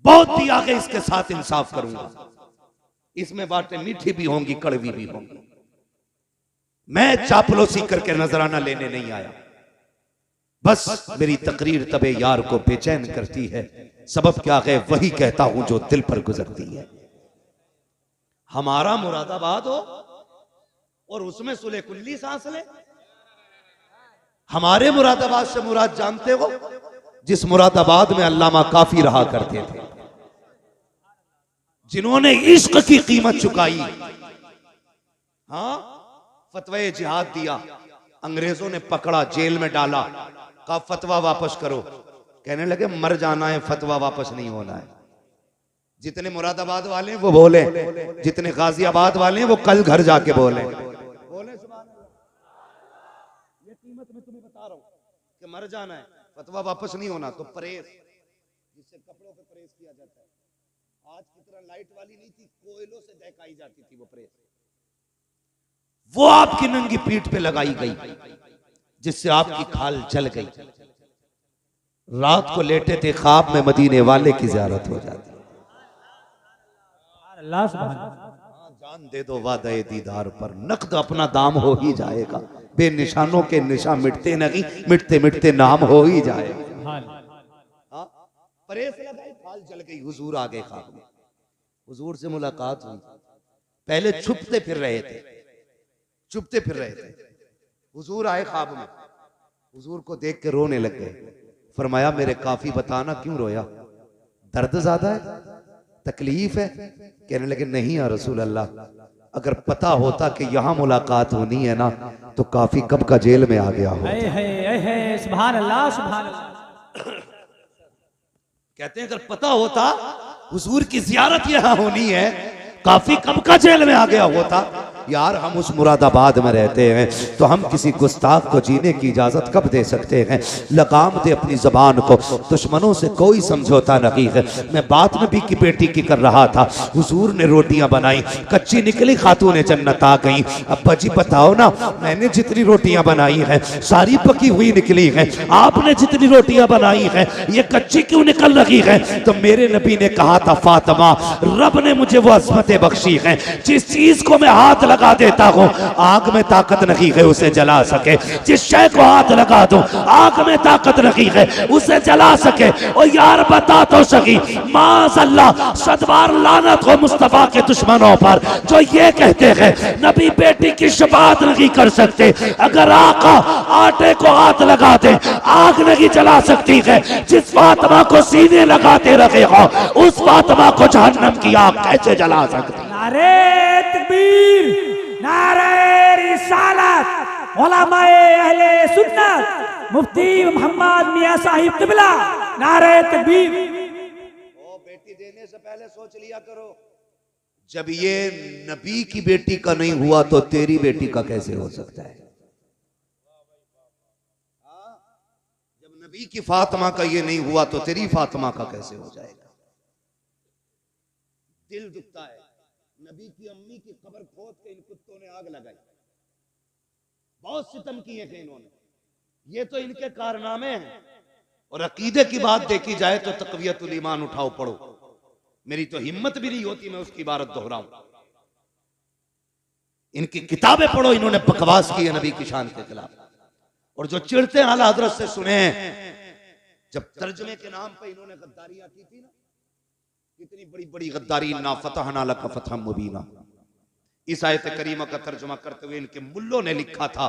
बहुत दिया के इसके साथ इंसाफ करूंगा। इसमें बातें मीठी भी होंगी, कड़वी भी होंगी। मैं चापलूसी करके नजराना लेने नहीं आया। बस मेरी तकरीर तबे यार को बेचैन करती है, सबब क्या है वही कहता हूं जो दिल पर गुजरती है। हमारा मुरादाबाद हो और उसमें सुले कुल्ली सांस ले। हमारे मुरादाबाद से मुराद जानते हो? जिस मुरादाबाद में अल्लामा काफी रहा करते थे, जिन्होंने इश्क की कीमत चुकाई, हाँ, फतवे जिहाद दिया, अंग्रेजों ने पकड़ा, जेल में डाला, कहा फतवा वापस करो। कहने लगे मर जाना है, फतवा वापस नहीं होना है। जितने मुरादाबाद वाले हैं वो बोले, जितने गाजियाबाद वाले हैं वो कल घर जाके बोले। ये कीमत मैं तुम्हें बता रहा हूं कि मर जाना है, फतवा वापस नहीं होना। तो प्रेस, जिससे कपड़ों पे प्रेस किया जाता है, आज की तरह लाइट वाली नहीं थी, कोयलों से दहकाई जाती थी वो प्रेस, वो आपकी नंगी पीठ पे लगाई गई, जिससे आपकी खाल जल गई। रात को लेटे थे, ख्वाब में मदीने वाले की ज़ियारत हो जाती। जान दे दो वादे दीदार पर, नकद अपना दाम हो ही जाएगा। बेनिशानों के निशान मिटते नहीं, मिटते मिटते नाम हो ही जाएगा। प्रेस लगाई, खाल जल गई, हुजूर आ गए ख्वाब में। हुजूर से मुलाकात हुई। पहले छुपते फिर रहे थे, छुपते फिर रहे थे। हुजूर आए ख्वाब में, हुजूर को देख के रोने लग गए। फरमाया मेरे काफी बताना क्यों रोया, दर्द ज्यादा है, तकलीफ है? कहने लगे नहीं या रसूल अल्लाह, अगर पता होता कि यहाँ मुलाकात होनी है ना तो काफी कब का जेल में आ गया हो।
सुभान अल्लाह, सुभान अल्लाह।
कहते हैं अगर पता होता हुजूर की जियारत यहाँ होनी है, काफी कब का जेल में आ गया होता। यार हम उस मुरादाबाद में रहते हैं तो हम किसी गुस्ताख को जीने की इजाजत कब दे सकते हैं? लगाम दे अपनी जबान को, दुश्मनों से कोई समझौता नहीं है। मैं बात नबी की बेटी की कर रहा था, हुजूर ने रोटियां बनाई, कच्ची निकली, खातून जन्नत आ गई। अब्बा जी बताओ ना, मैंने जितनी रोटियां बनाई है सारी पकी हुई निकली है, आपने जितनी रोटियां बनाई है ये कच्ची क्यों निकल रही है? तो मेरे नबी ने कहा था फातिमा, रब ने मुझे वो अज़मतें बख्शी है, जिस चीज को मैं हाथ लगा देता हूं आग में ताकत नहीं है उसे जला सके, जिस शय को हाथ लगा दूं आग में ताकत नहीं है उसे जला सके। और यार बता तो सही, माज़अल्लाह सदबार लानत हो मुस्तफा के दुश्मनों पर जो ये कहते हैं नबी बेटी की शफाअत नहीं कर सकते। अगर आका आटे को हाथ लगा दे आग नहीं जला सकती है, जिस फातिमा को सीने लगाते रखे हो उस फातिमा को जहन्नम की आग कैसे जला सकती?
नारे तकबीर, नारे रिसालत, उलमाए अहले सुन्नत, मुफ्ती मोहम्मद मियां साहिब किबला, नारे तकबीर।
ओ बेटी देने से पहले सोच लिया करो, जब ये नबी की बेटी का नहीं हुआ तो तेरी बेटी का कैसे हो सकता है? जब नबी की फातिमा का ये नहीं हुआ तो तेरी फातिमा का कैसे हो जाएगा? दिल दुखता है। नबी की अम्मी की कब्र खोद के इन कुत्तों ने आग लगाई, बहुत सितम किए थे इन्होंने। ये तो इनके कारनामे हैं। और अकीदे की बात देखी जाए तो तक़वियतुल ईमान उठाओ पढ़ो, मेरी तो हिम्मत भी नहीं होती मैं उसकी इबारत दोहराऊं। इनकी किताबें पढ़ो, इन्होंने बकवास की है नबी की शान के खिलाफ। और जो चिढ़ते हैं आला हजरत से सुने, जब तर्जमे के नाम पे इन्होंने गद्दारियां की थी ना, कितनी बड़ी बड़ी गद्दारी, ना फतहना लका फतहम मुबीना, इस आयत करीमा का तर्जुमा करते हुए इनके मुल्लों ने लिखा था,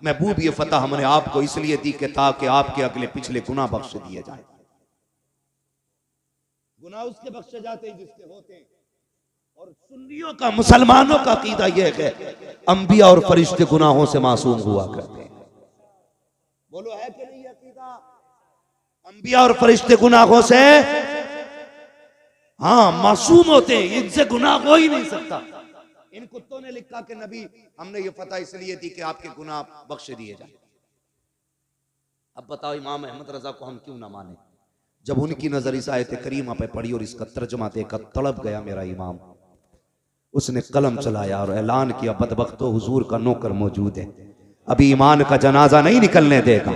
महबूब ये फतह हमने आपको इसलिए दी कि ताकि आपके अगले पिछले गुनाह बख्श दिए जाए। गुनाह उसके बख्शे जाते हैं जिसके होते हैं। और सुन्नियों का, मुसलमानों का अकीदा यह है अंबिया और फरिश्ते गुनाहों से मासूम हुआ करते हैं। बोलो है कि नहीं अकीदा? अंबिया और फरिश्ते गुनाहों से हाँ मासूम होते हैं, इनसे गुनाह हो ही नहीं सकता। इन कुत्तों ने लिखा कि नबी हमने ये फतह इसलिए दी कि आपके गुनाह बख्श दिए जाए। अब बताओ इमाम अहमद रजा को हम क्यों ना माने? जब उनकी नजर इस आयत करीमा पे पड़ी और इसका तर्जुमा देखा, तड़प गया मेरा इमाम। उसने कलम चलाया और ऐलान किया, बदबख्तो हुजूर का नौकर मौजूद है, अभी ईमान का जनाजा नहीं निकलने देगा।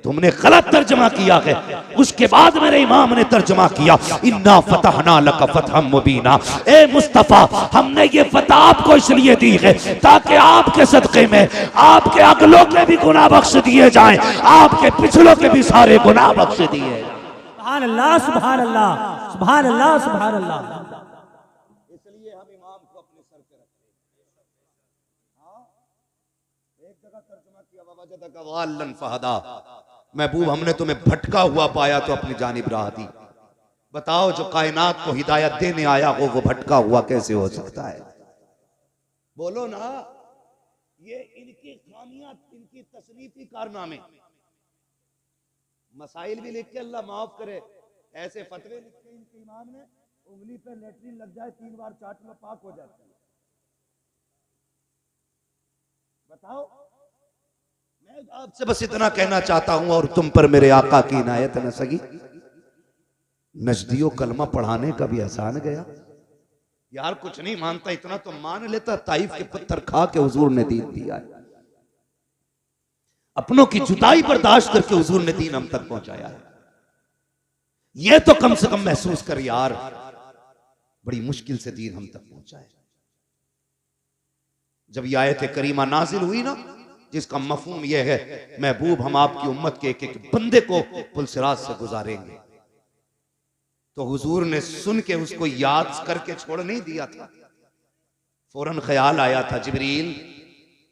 तुमने गलत तर्जुमा किया है। उसके बाद मेरे इमाम ने तर्जुमा किया, इन्ना फतहना लका फतहम मुबीना, ए मुस्तफा हमने ये फतह आपको इसलिए दी है ताकि आपके सदक़े में आपके अगलों के भी गुनाह बख्श दिए जाएं, आपके पिछलों के भी सारे गुनाह बख्श दिए जाएं।
सुभान अल्लाह, सुभान अल्लाह, सुभान अल्लाह, सुभान अल्लाह।
इसलिए हम इमाम को अपने सर पे रखते हैं। एक जगह तर्जुमा किया, ववजदका वाल्लन फहदा, महबूब हमने तुम्हें भटका हुआ पाया तो अपनी जानिब राह दी। बताओ जो कायनात को हिदायत देने आया हो वो भटका हुआ कैसे हो सकता है? बोलो ना। ये इनकी खामियां, इनकी तसनीफी कारनामे, मसाइल भी लिख के अल्लाह माफ करे, ऐसे फतवे लिखे इनके इमाम ने, उंगली पे लेटरिन लग जाए 3 बार चाट लो पाक हो जाता है। बताओ। मैं आपसे बस इतना कहना चाहता हूं और तुम पर मेरे आका की इनायत न सगी, नजदियो कलमा पढ़ाने का भी एहसान गया। यार कुछ नहीं मानता, इतना तो मान लेता, ताइफ के पत्थर खा के हुजूर ने दीन दिया है, अपनों की जुदाई बर्दाश्त करके हुजूर ने दीन हम तक पहुंचाया है। यह तो कम से कम महसूस कर यार, बड़ी मुश्किल से दीन हम तक पहुंचा है। जब यह आयत करीमा नाजिल हुई ना, जिसका मफहूम यह है महबूब हम आपकी उम्मत के एक एक बंदे को पुलसिरात से गुजारेंगे, तो हुजूर ने सुन के उसको याद करके छोड़ नहीं दिया था। फौरन ख्याल आया था, जिब्रील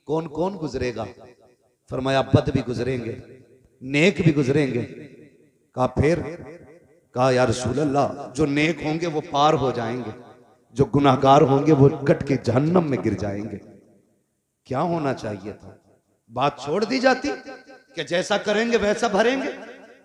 कौन कौन गुजरेगा? फरमाया बद भी गुजरेंगे, नेक भी गुजरेंगे। कहा फिर? कहा या रसूल अल्लाह जो नेक होंगे वो पार हो जाएंगे, जो गुनाहगार होंगे वो कट के जहन्नम में गिर जाएंगे। क्या होना चाहिए था? बात छोड़ दी जाती कि जैसा करेंगे वैसा भरेंगे,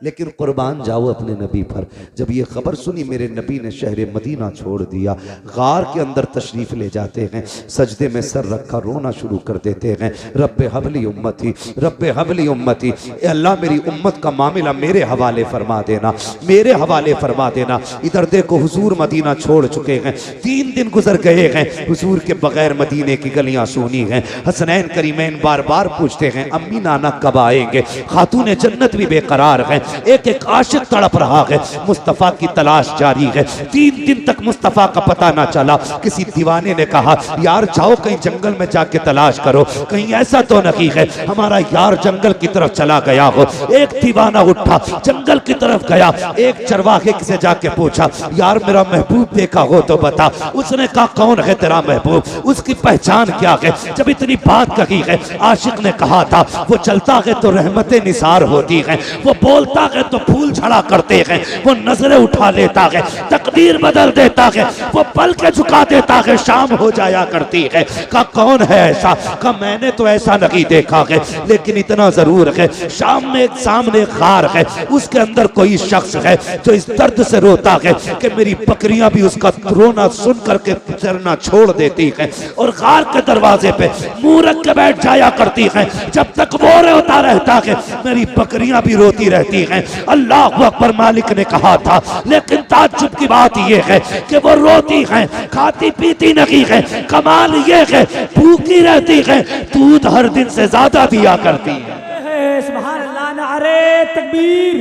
लेकिन कुर्बान जाओ अपने नबी पर। जब ये खबर सुनी मेरे नबी ने शहर मदीना छोड़ दिया, गार के अंदर तशरीफ ले जाते हैं, सजदे में सर रखा रोना शुरू कर देते हैं, रब्बे हबली उम्मती, रब्बे हबली उम्मती, अल्लाह मेरी उम्मत का मामला मेरे हवाले फरमा देना, मेरे हवाले फरमा देना। इधर देखो हुजूर मदीना छोड़ चुके हैं, 3 दिन गुजर गए हैं, हुजूर के बगैर मदीने की गलियां सूनी हैं। हसनैन करीमैन बार बार पूछते हैं अम्मी नाना कब आएंगे? खातून जन्नत भी बेकरार है, एक एक आशिक तड़प रहा है, मुस्तफा की तलाश जारी है। 3 दिन तक मुस्तफा का पता ना चला। किसी दीवाने ने कहा यार जाओ कहीं जंगल में जाके तलाश करो, कहीं ऐसा तो नहीं है हमारा यार जंगल की तरफ चला गया हो। एक दीवाना उठा जंगल की तरफ गया, एक चरवाहे से जाके पूछा यार मेरा महबूब देखा हो तो बता। उसने कहा कौन है तेरा महबूब, उसकी पहचान क्या है? जब इतनी बात कही है, आशिक ने कहा था वो चलता है तो रहमतें निसार होती हैं, वो बोलता है तो फूल झड़ा करते हैं, वो नजरें उठा लेता है, तकदीर बदल देता है, वो पल के झुका देता है, शाम हो जाया करती है। का कौन है ऐसा? का मैंने तो ऐसा नहीं देखा है, लेकिन इतना जरूर है शाम में एक सामने खार है, उसके अंदर कोई शख्स है जो इस दर्द से रोता है कि मेरी बकरियां भी उसका रोना सुन करके चरना छोड़ देती है और खार के दरवाजे पे मुंह रख के बैठ जाया करती है। जब तक वो रोता रहता है मेरी बकरियां भी रोती रहती हैं। अल्लाह अकबर मालिक ने कहा था, लेकिन ताज्जुब की बात यह है कि वो रोती हैं, खाती पीती नहीं है। कमाल ये है भूखी रहती है, दूध हर दिन से ज्यादा दिया करती है।
सुभान अल्लाह, नारे तकबीर,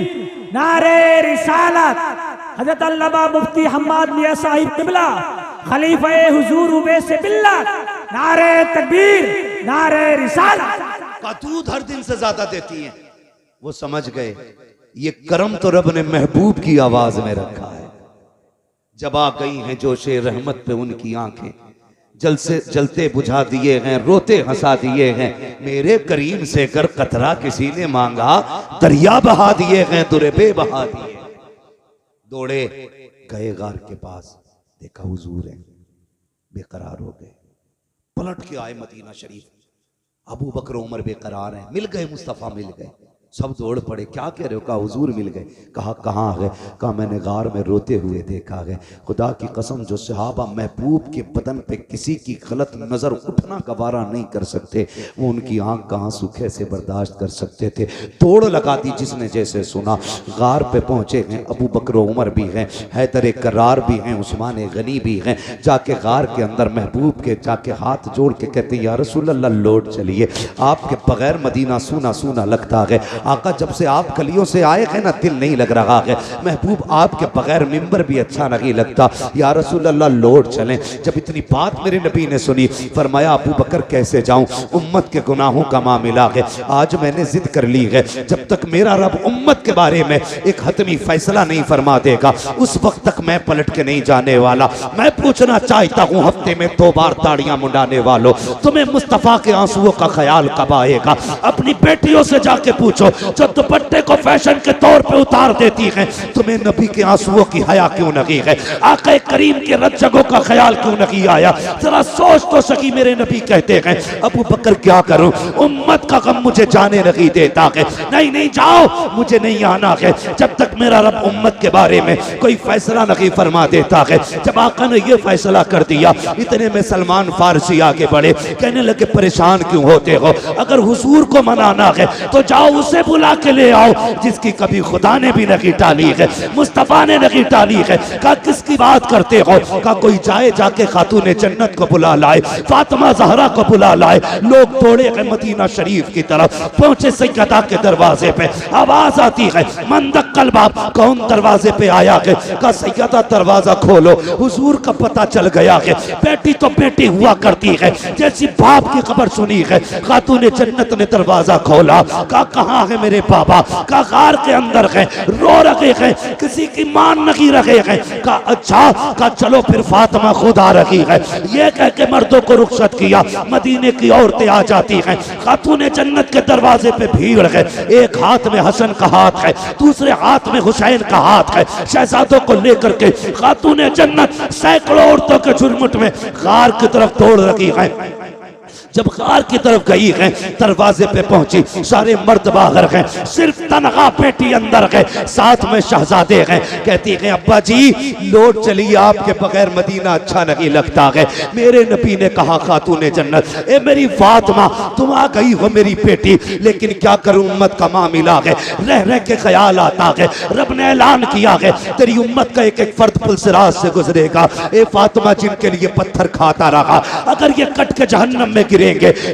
नारे रिसालत। हजरत अल्लामा मुफ्ती हम्माद मियां साहिब किबला खलीफा हुजूर उवैस बिल्ला, नारे तकबीर, नारे रिसालत।
का दूध हर दिन से ज्यादा देती हैं। वो समझ गए ये करम तो रब ने महबूब की आवाज में रखा है। जब आ गई हैं जोशे रहमत पे उनकी आंखें, जल से जलते बुझा दिए हैं, रोते हंसा दिए हैं। मेरे करीम से कर कतरा किसी ने मांगा, दरिया बहा दिए हैं, दुरबे बहा दिए। दौड़े गए गार के पास, देखा हुजूर है, बेकरार हो गए। पलट के आए मदीना शरीफ, अबू बकर उमर बेकरार हैं। मिल गए मुस्तफ़ा, मिल गए। सब दौड़ पड़े, क्या कह रहे हो? कहा हुजूर मिल गए। कहा कहाँ गए? कहा मैंने गार में रोते हुए देखा है। खुदा की कसम, जो सहाबा महबूब के बदन पे किसी की गलत नजर उठना गवारा नहीं कर सकते, वो उनकी आंख का आंसू कैसे बर्दाश्त कर सकते थे। तोड़ लगा दी जिसने जैसे सुना। गार पे पहुंचे हैं, अबू बकर उमर भी हैं, हैदर करार भी हैं, उस्मान गनी भी हैं। जाके गार के अंदर महबूब के जाके हाथ जोड़ के कहते या रसूल अल्लाह लौट चलिए, आपके बगैर मदीना सूना सूना लगता है। आका जब से आप गलियों से आए हैं ना, दिल नहीं लग रहा है। महबूब आपके बगैर मिंबर भी अच्छा नहीं लगता, या रसूल अल्लाह लौट चलें। जब इतनी बात मेरे नबी ने सुनी, फरमाया अबू बकर कैसे जाऊं, उम्मत के गुनाहों का मामला है। आज मैंने जिद कर ली है, जब तक मेरा रब उम्मत के बारे में एक हतमी फैसला नहीं फरमा देगा, उस वक्त तक मैं पलट के नहीं जाने वाला। मैं पूछना चाहता हूं, हफ्ते में 2 बार ताड़ियां मुंडाने वालों, तुम्हें मुस्तफा के आंसुओं का ख्याल कब आएगा? अपनी बेटियों से जाके पूछो, जो दुपट्टे को फैशन के तौर पे उतार देती हैं, तुम्हें नबी के आंसुओं की हया क्यों नहीं है? आका करीम के रज्जगों का ख्याल क्यों नहीं आया? जरा सोच तो सकी। मेरे नबी कहते हैं अबू बकर क्या करूं, उम्मत का गम मुझे जाने नहीं देता है। नहीं नहीं जाओ, मुझे नहीं आना है जब तक मेरा रब उम्मत के बारे में कोई फैसला नहीं फरमा देता है। जब आका ने यह फैसला कर दिया, इतने में सलमान फारसी आगे बढ़े, कहने लगे परेशान क्यों होते हो? अगर हुजूर को मनाना है तो जाओ उसे बुला के ले आओ जिसकी कभी खुदा ने भी नहीं टाली है, मुस्तफा ने नहीं टाली है। कहा किसकी बात करते हो? कहा कोई जाए जाके खातून जन्नत को बुला लाए, फातिमा ज़हरा को बुला लाए। लोग दौड़े गए मदीना शरीफ की तरफ, पहुंचे सैयदा के दरवाजे पे। आवाज आती है मंदक कलबाब, कौन दरवाजे पे आया है? कहा सैयदा दरवाजा खोलो। हुजूर का पता चल गया है, बेटी तो बेटी हुआ करती है, जैसी बाप की खबर सुनी है। खातून जन्नत ने दरवाजा खोला। कहा कहाँ है मेरे बाबा? का गार के अंदर है, रो रहे हैं, किसी की मान नहीं रहे हैं। का अच्छा, का चलो फिर फातिमा खुद आ रही है। ये कह के मर्दों को रुखसत किया। मदीने की औरतें आ जाती हैं, खातून जन्नत के दरवाजे पे भीड़ है। एक हाथ में हसन का हाथ है, दूसरे हाथ में हुसैन का हाथ है। शहजादों को लेकर के खातून जन्नत सैकड़ों औरतों के झुरमुट में गार की तरफ दौड़ रही है। जब गार की तरफ गई है, दरवाजे पे पहुंची, सारे मर्द बाहर हैं, सिर्फ तनहा बेटी अंदर है, साथ में शहजादे हैं। कहती है अब्बा जी लौट चलिए, आपके बगैर मदीना अच्छा नहीं लगता है। मेरे नबी ने कहा खातून जन्नत, ए मेरी फातिमा तुम आ गई हो मेरी बेटी, लेकिन क्या करूं उम्मत का मामला है, रह रह के ख्याल आता है। रब ने ऐलान किया है तेरी उम्मत का एक एक फर्द पुलसिरात से गुजरेगा। ए फातिमा जिनके लिए पत्थर खाता रहा, अगर ये कट के जहन्नम में गिरेंगे,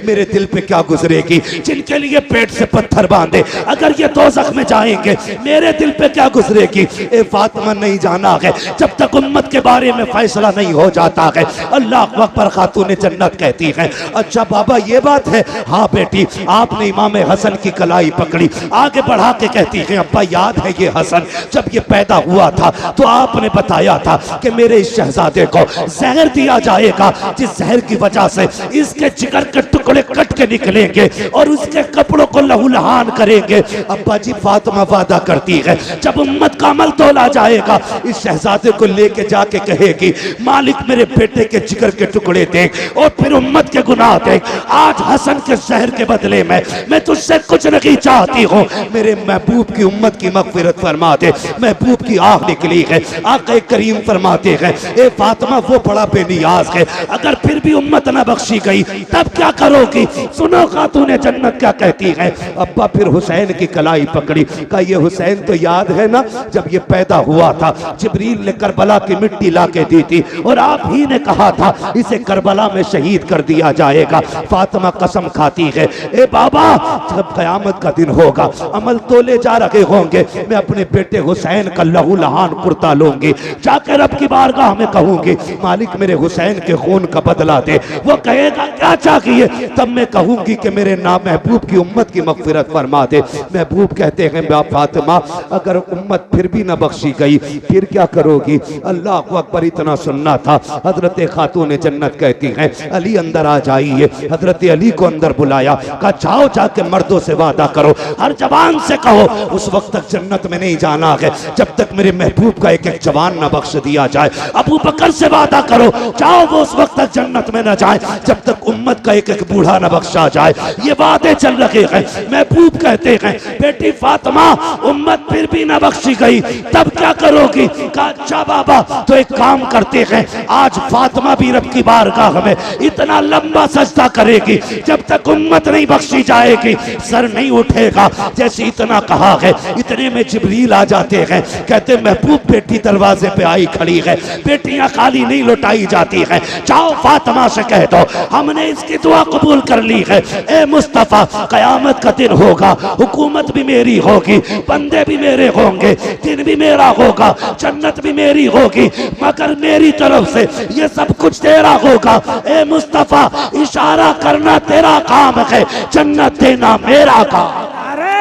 मेरे दिल पे क्या गुजरेगी? जिनके लिए पेट से पत्थर बांधे, अगर ये दोज़ख में जाएंगे, मेरे दिल पे क्या गुजरेगी? ए फातिमा नहीं जाना है जब तक उम्मत के बारे में फैसला नहीं हो जाता है। अल्लाह अकबर। खातून जन्नत कहती है अच्छा बाबा ये बात है? हाँ बेटी, आपने इमाम हसन की कलाई पकड़ी। आगे बढ़ा के कहती है अब्बा याद है ये हसन जब ये पैदा हुआ था तो आपने बताया था कि मेरे इस शहजादे को जहर दिया जाएगा, जिस जहर की वजह से इसके जिगर के टुकड़े कट के निकलेंगे और उसके कपड़ों को लहूलुहान करेंगे। अब्बा जी फातिमा वादा करती है जब उम्मत का अमल तोला जाएगा, इस शहजादे को लेके जाके कहेगी मालिक मेरे बेटे के जिगर के टुकड़े देख और फिर उम्मत के गुनाह देख। आज हसन के जहर के बदले में मैं तुझसे कुछ नहीं चाहती हूँ, मेरे महबूब की उम्मत की मगफिरत फरमा दे। महबूब की आह निकली है। आक़ा करीम फरमाते हैं ए फातिमा वो बड़ा बेनियाज है, अगर फिर भी उम्मत न बख्शी गई तब क्या करोगी? सुनो खातून जन्नत क्या कहती है, अब्बा फिर हुसैन की कलाई पकड़ी, कहा ये हुसैन तो याद है ना जब ये पैदा हुआ था जिब्रील ने करबला की मिट्टी ला के दी थी और आप ही ने कहा था इसे करबला में शहीद कर दिया जाएगा। फातिमा कसम खाती है, ए बाबा जब कयामत का दिन होगा, अमल तोले जा रहे होंगे, मैं अपने बेटे हुसैन का लहू लहान कुर्ता लूंगी, जाकर रब की बारगाह में कहूंगी मालिक मेरे हुसैन के खून का बदला दे। वो कहेगा क्या चाहिए, तब मैं कहूंगी कि मेरे नाम महबूब की उम्मत की मगफिरत फरमा दे। महबूब कहते हैं फातिमा अगर उम्मत फिर भी न बख्शी गई फिर क्या करोगी? अल्लाह अकबर, इतना सुनना था। हजरत खातून जन्नत कहती हैं अली अंदर आ जाइए। हजरत अली को अंदर बुलाया, कहा जाओ जाके मर्दों से वादा करो, हर जवान से कहो उस वक्त तक जन्नत में नहीं जाना है जब तक मेरे महबूब का एक एक जवान न बख्श दिया जाए। अबू बकर से वादा करो, जाओ वो उस वक्त तक जन्नत में न जाए जब तक उम्मत का एक एक बूढ़ा न बख्शा जाए। ये वादे चल रहे हैं। महबूब कहते हैं बेटी फातिमा उम्मत फिर भी न बख्शी गई तब क्या करोगी? कहा अच्छा बाबा तो एक काम करते हैं, आज फातिमा भी रब की बारगाह में इतना लंबा सजदा करेगी जब तक उम्मत नहीं बख्शी जाएगी सर नहीं उठेगा। जैसे इतना कहा है इतने में जिब्रील आ जाते हैं, कहते महबूब बेटी दरवाजे पे आई खड़ी है, बेटियां खाली नहीं लौटाई जाती हैं, जाओ फातिमा से कह दो हमने इसकी दुआ कबूल कर ली है। ए मुस्तफा कयामत का दिन होगा, हुकूमत भी मेरी होगी, बंदे भी मेरे होंगे, दिन भी मेरा होगा, जन्नत भी मेरी होगी, मगर मेरी तरफ से ये सब कुछ तेरा होगा। ए मुस्तफा इशारा करना तेरा काम है, जन्नत देना मेरा काम।
नारे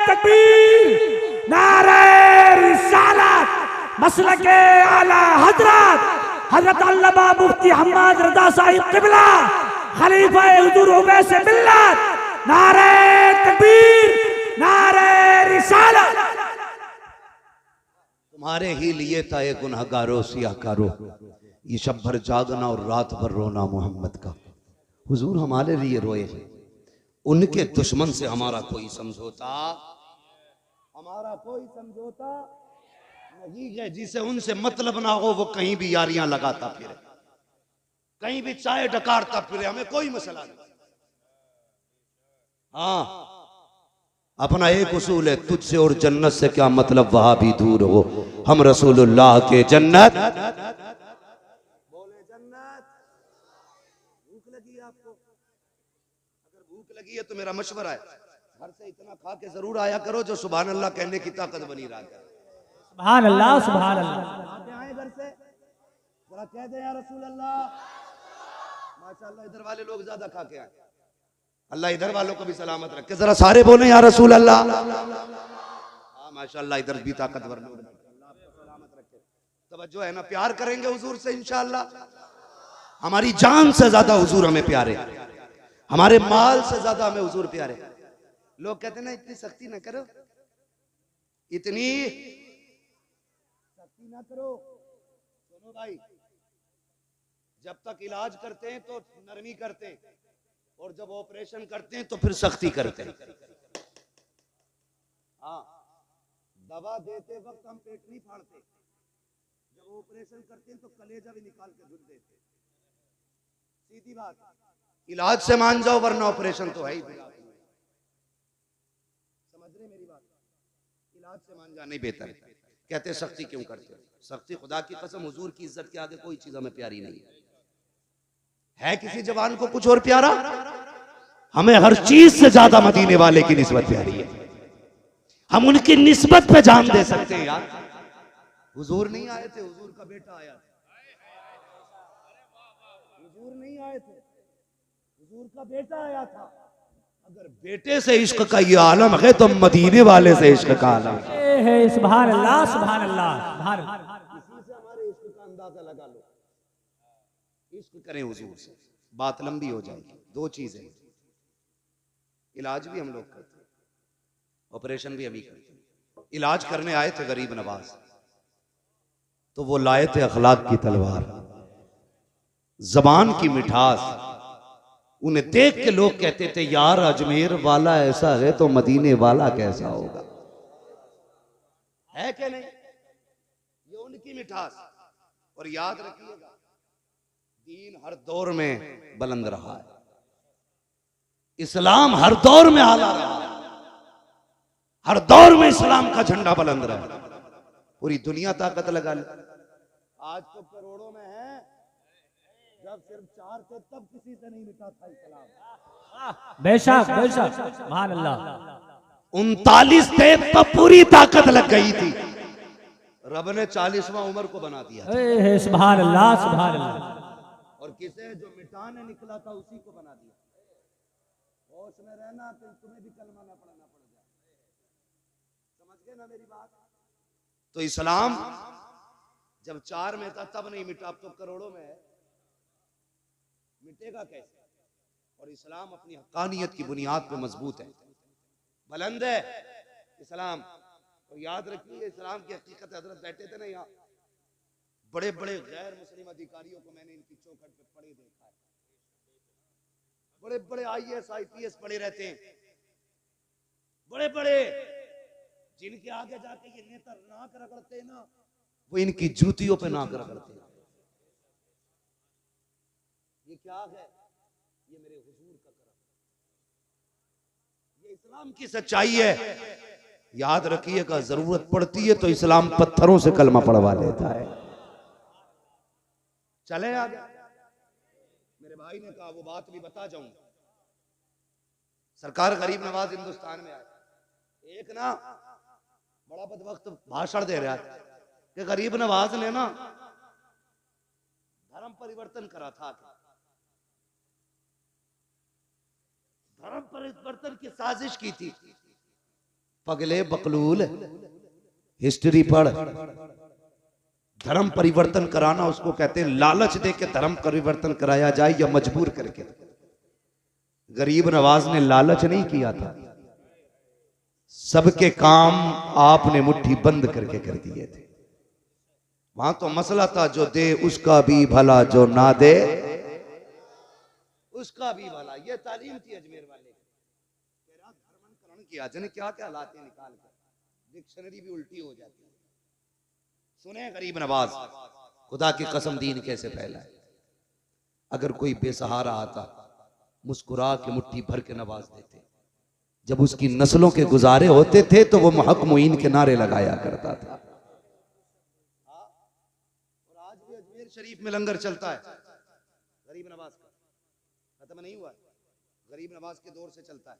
तकबीर, नारे रिसालत, मसलके आला हजरत हजरत अल्लामा मुफ्ती हम्माद रजा साहिब किबला खलीफा हुजूर उवैस मिल्लत, नारे तकबीर, नारे रिसालत।
तुम्हारे ही लिए था ये गुनहगारो सियाकारो, ये शब भर जागना और रात भर रोना मोहम्मद का। हुजूर हमारे लिए रोए हैं, उनके दुश्मन से हमारा कोई समझौता, हमारा कोई समझौता नहीं है। जिसे उनसे मतलब ना हो वो कहीं भी यारियां लगाता फिरे, कहीं भी चाय डकारता फिरे, हमें कोई मसला नहीं। हाँ अपना एक उसूल है, तुझसे और जन्नत से क्या मतलब वहां भी दूर हो, हम रसूलुल्लाह के जन्नत। बोले जन्नत। भूख लगी है आपको? अगर भूख लगी है तो मेरा मशवरा है घर से इतना खा के जरूर आया करो जो सुभान अल्लाह कहने की ताकत बनी रहा है।
सुभान अल्लाह, सुभान अल्लाह।
आते आए घर से जरा कह दे या रसूल अल्लाह। माशाअल्लाह इधर वाले लोग ज्यादा खा के आए, अल्लाह इधर वालों को भी सलामत रखे, जरा सारे बोले या रसूल अल्लाह। हाँ माशाअल्लाह इधर भी ताकतवर लोग, अल्लाह आपको सलामत रखे। तवज्जो है ना, प्यार करेंगे हुजूर से इंशाअल्लाह। हमारी जान से ज्यादा हुजूर हमें प्यारे, हमारे माल से ज्यादा हमें हुजूर प्यारे। लोग कहते ना इतनी सख्ती ना करो, इतनी सख्ती ना करो। सुनो भाई, जब तक इलाज करते हैं तो नरमी करते हैं, और जब ऑपरेशन करते हैं तो फिर सख्ती करते हैं। हाँ दवा देते वक्त हम पेट नहीं फाड़ते, जब ऑपरेशन करते हैं तो कलेजा भी निकाल के धुल देते। सीधी बात, इलाज से मान जाओ वरना ऑपरेशन तो है ही। समझ रहे मेरी बात? इलाज से मान जाना ही बेहतर। कहते सख्ती क्यों करते हो? सख्ती खुदा की कसम हुजूर की इज्जत के आगे कोई चीज हमें प्यारी नहीं है। किसी जवान को कुछ और प्यारा? हमें हर चीज से ज्यादा मदीने वाले की निस्बत प्यारी है। हम उनकी निस्बत पे जान दे सकते हैं यार। हुजूर नहीं आए थे, हुजूर का बेटा आया था। हुजूर नहीं आए थे, हुजूर का बेटा आया था। अगर बेटे से इश्क का ये आलम है तो मदीने वाले से इश्क का आलम
है। सुभान अल्लाह, सुभान अल्लाह, सुभान अल्लाह।
इसी से हमारे इश्क का अंदाजा लगा लो। इश्क करें हुजूर से, बात लंबी हो जाएगी। दो चीजें, इलाज भी हम लोग करते हैं, ऑपरेशन भी हम ही करते हैं। इलाज करने आए थे गरीब नवाज, तो वो लाए थे अखलाक की तलवार, जबान की मिठास। उन्हें देख के लोग कहते थे यार अजमेर वाला ऐसा है तो मदीने वाला कैसा होगा। है क्या नहीं? ये उनकी मिठास। और याद रखिएगा दीन हर दौर में बुलंद रहा है। इस्लाम हर दौर में आला रहा, हर दौर में इस्लाम का झंडा बुलंद रहा। पूरी दुनिया ताकत लगा ले। आज तो करोड़ों में है, जब सिर्फ 4 थे तब किसी से नहीं मिटा था इस्लाम।
बेशक बेशक, सुभान अल्लाह।
39 थे तब पूरी ताकत लग गई थी। रब ने 40वां उमर को बना दिया।
सुभान अल्लाह सुभान अल्लाह।
और किसे जो मिटाने निकला था उसी को बना दिया। होश में रहना तो तुम्हें भी कलमा ना पढ़ना पड़ जाए। समझ गए ना मेरी बात? तो इस्लाम जब 4 में था तब नहीं मिटा, अब तो करोड़ों में है, मिटेगा कैसे? और इस्लाम अपनी हक्कानियत की बुनियाद पे मजबूत है, बुलंद है इस्लाम। और याद रखिए इस्लाम की हकीकत, हजरत बैठे थे ना यहाँ, बड़े बड़े गैर मुस्लिम अधिकारियों को मैंने इनकी चौखट पे पढ़े देखा है। बड़े बड़े IAS IPS पढ़े रहते हैं, बड़े बड़े, जिनके आगे जाके ये नेता नाक रगड़ते हैं ना, वो इनकी जूतियों पे नाक रगड़ते हैं। ये क्या है? ये मेरे हुजूर का करम, ये इस्लाम की सच्चाई है। याद रखिएगा, जरूरत पड़ती है तो इस्लाम पत्थरों से कलमा पढ़वा लेता है। चले आगे। मेरे भाई ने कहा वो बात भी बता जाऊंगा। सरकार गरीब नवाज हिंदुस्तान में आए, एक ना बड़ा बदवक्त भाषण दे रहा है कि गरीब नवाज ने ना धर्म परिवर्तन करा था। धर्म परिवर्तन की साजिश की थी। पगले बकलूल, हिस्ट्री पढ़। धर्म परिवर्तन कराना उसको कहते हैं लालच दे के धर्म परिवर्तन कराया जाए या मजबूर करके। गरीब नवाज ने लालच नहीं किया था, सबके काम आपने मुट्ठी बंद करके कर दिए थे। वहां तो मसला था जो दे उसका भी भला, जो ना दे उसका भी भला। ये तालीम थी अजमेर वाले। धर्मांतरण किया जाने क्या क्या लाते निकाल कर, डिक्शनरी भी उल्टी हो जाती है। सुने गरीब नवाज, खुदा की कसम दीन कैसे फैला है। अगर कोई बेसहारा आता, मुस्कुरा के मुट्ठी भर के नवाज देते। जब उसकी नस्लों के गुजारे होते थे तो वो हक मुईन के नारे लगाया करता था। और आज भी अजमेर शरीफ में लंगर चलता है गरीब नवाज का, खत्म नहीं हुआ। गरीब नवाज के दौर से चलता है।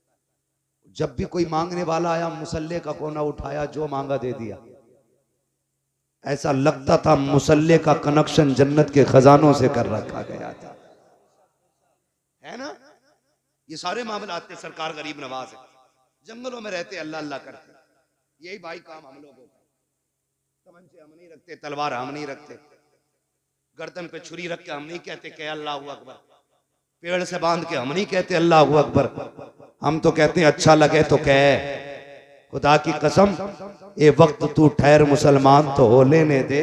जब भी कोई मांगने वाला आया, मुसल्ले का कोना उठाया, जो मांगा दे दिया। ऐसा लगता था मुसल्ले का कनेक्शन जन्नत के खजानों से कर रखा गया था, है ना? ये सारे मामले आते। सरकार गरीब नवाज है, जंगलों में रहते, अल्लाह अल्लाह करते। यही भाई काम हम लोगों का। तमंचे हम नहीं रखते, तलवार हम नहीं रखते, गर्दन पे छुरी रख के हम नहीं कहते कि अल्लाह अकबर, पेड़ से बांध के हम नहीं कहते अल्लाह अकबर। हम तो कहते हैं अच्छा लगे तो कह। खुदा की कसम, ये वक्त तू ठहर मुसलमान तो हो लेने दे।